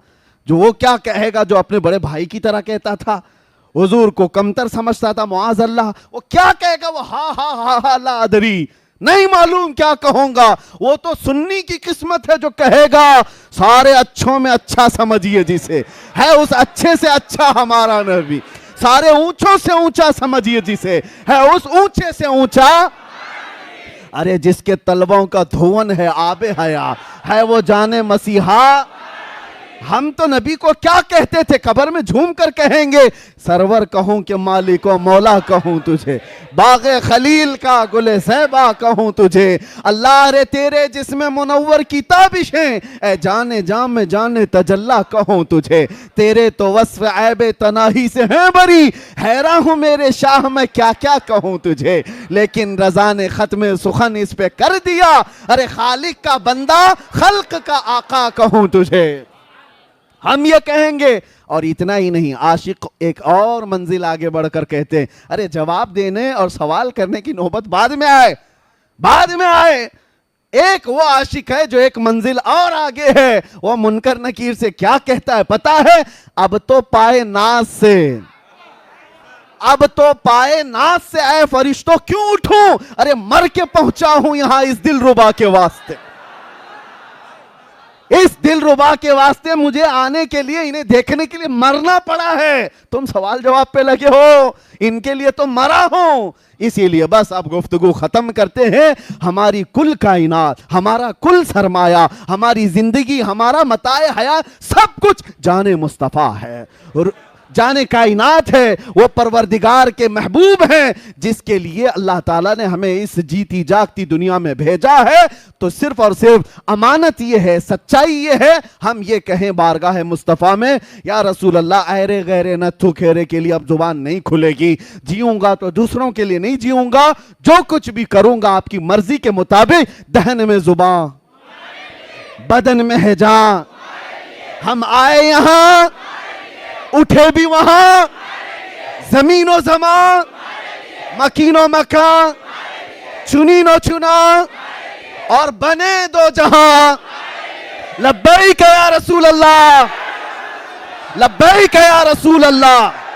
S1: جو وہ کیا کہے گا جو اپنے بڑے بھائی کی طرح کہتا تھا، حضور کو کمتر سمجھتا تھا معاذ اللہ. وہ کیا کہے گا، وہ ہاں ہاں ہاں ہاں لا ادری، نہیں معلوم کیا کہوں گا. وہ تو سنی کی قسمت ہے جو کہے گا سارے اچھوں میں اچھا سمجھیے جسے، ہے اس اچھے سے اچھا ہمارا نبی. سارے اونچوں سے اونچا سمجھیے جسے، ہے اس اونچے سے اونچا. ارے جس کے طلبوں کا دھون ہے آب حیا، ہے وہ جانے مسیحا. ہم تو نبی کو کیا کہتے تھے، قبر میں جھوم کر کہیں گے سرور کہوں کہ مالک و مولا کہوں تجھے، باغ خلیل کا گل صیبا کہوں تجھے. اللہ رے تیرے جسم منور کی تابشیں، اے جانے جام میں جانے تجلا کہوں تجھے. تیرے تو وصف عیب تناہی سے ہیں بری، حیران ہوں میرے شاہ میں کیا کیا کہوں تجھے. لیکن رضا نے ختم سخن اس پہ کر دیا، ارے خالق کا بندہ خلق کا آقا کہوں تجھے. ہم یہ کہیں گے. اور اتنا ہی نہیں، عاشق ایک اور منزل آگے بڑھ کر کہتے ہیں ارے جواب دینے اور سوال کرنے کی نوبت بعد میں آئے، بعد میں آئے. ایک وہ عاشق ہے جو ایک منزل اور آگے ہے. وہ منکر نکیر سے کیا کہتا ہے پتا ہے؟ اب تو پائے ناز سے، اب تو پائے ناز سے اے فرشتوں کیوں اٹھوں، ارے مر کے پہنچا ہوں یہاں اس دل ربا کے واسطے. اس دل ربا کے واسطے مجھے آنے کے لیے، انہیں دیکھنے کے لیے مرنا پڑا ہے. تم سوال جواب پہ لگے ہو، ان کے لیے تو مرا ہوں. اسی لیے بس اب گفتگو ختم کرتے ہیں. ہماری کل کائنات، ہمارا کل سرمایہ، ہماری زندگی، ہمارا متاع حیات، سب کچھ جان مصطفیٰ ہے، جان کائنات ہے. وہ پروردگار کے محبوب ہیں جس کے لیے اللہ تعالیٰ نے ہمیں اس جیتی جاگتی دنیا میں بھیجا ہے. تو صرف اور صرف امانت یہ ہے، سچائی یہ ہے، ہم یہ کہیں بارگاہ مصطفیٰ میں یا رسول اللہ ایرے غیرے نتھو کھیرے کے لیے اب زبان نہیں کھلے گی. جیوں گا تو دوسروں کے لیے نہیں جیوں گا، جو کچھ بھی کروں گا آپ کی مرضی کے مطابق. دہن میں زبان، بدن میں ہے جان. ہم آئے یہاں، اٹھے بھی وہاں، زمین و زمان، مکین و مکان، چنین و چنا، اور بنے دو جہاں. لبیک یا رسول اللہ، لبیک یا رسول اللہ.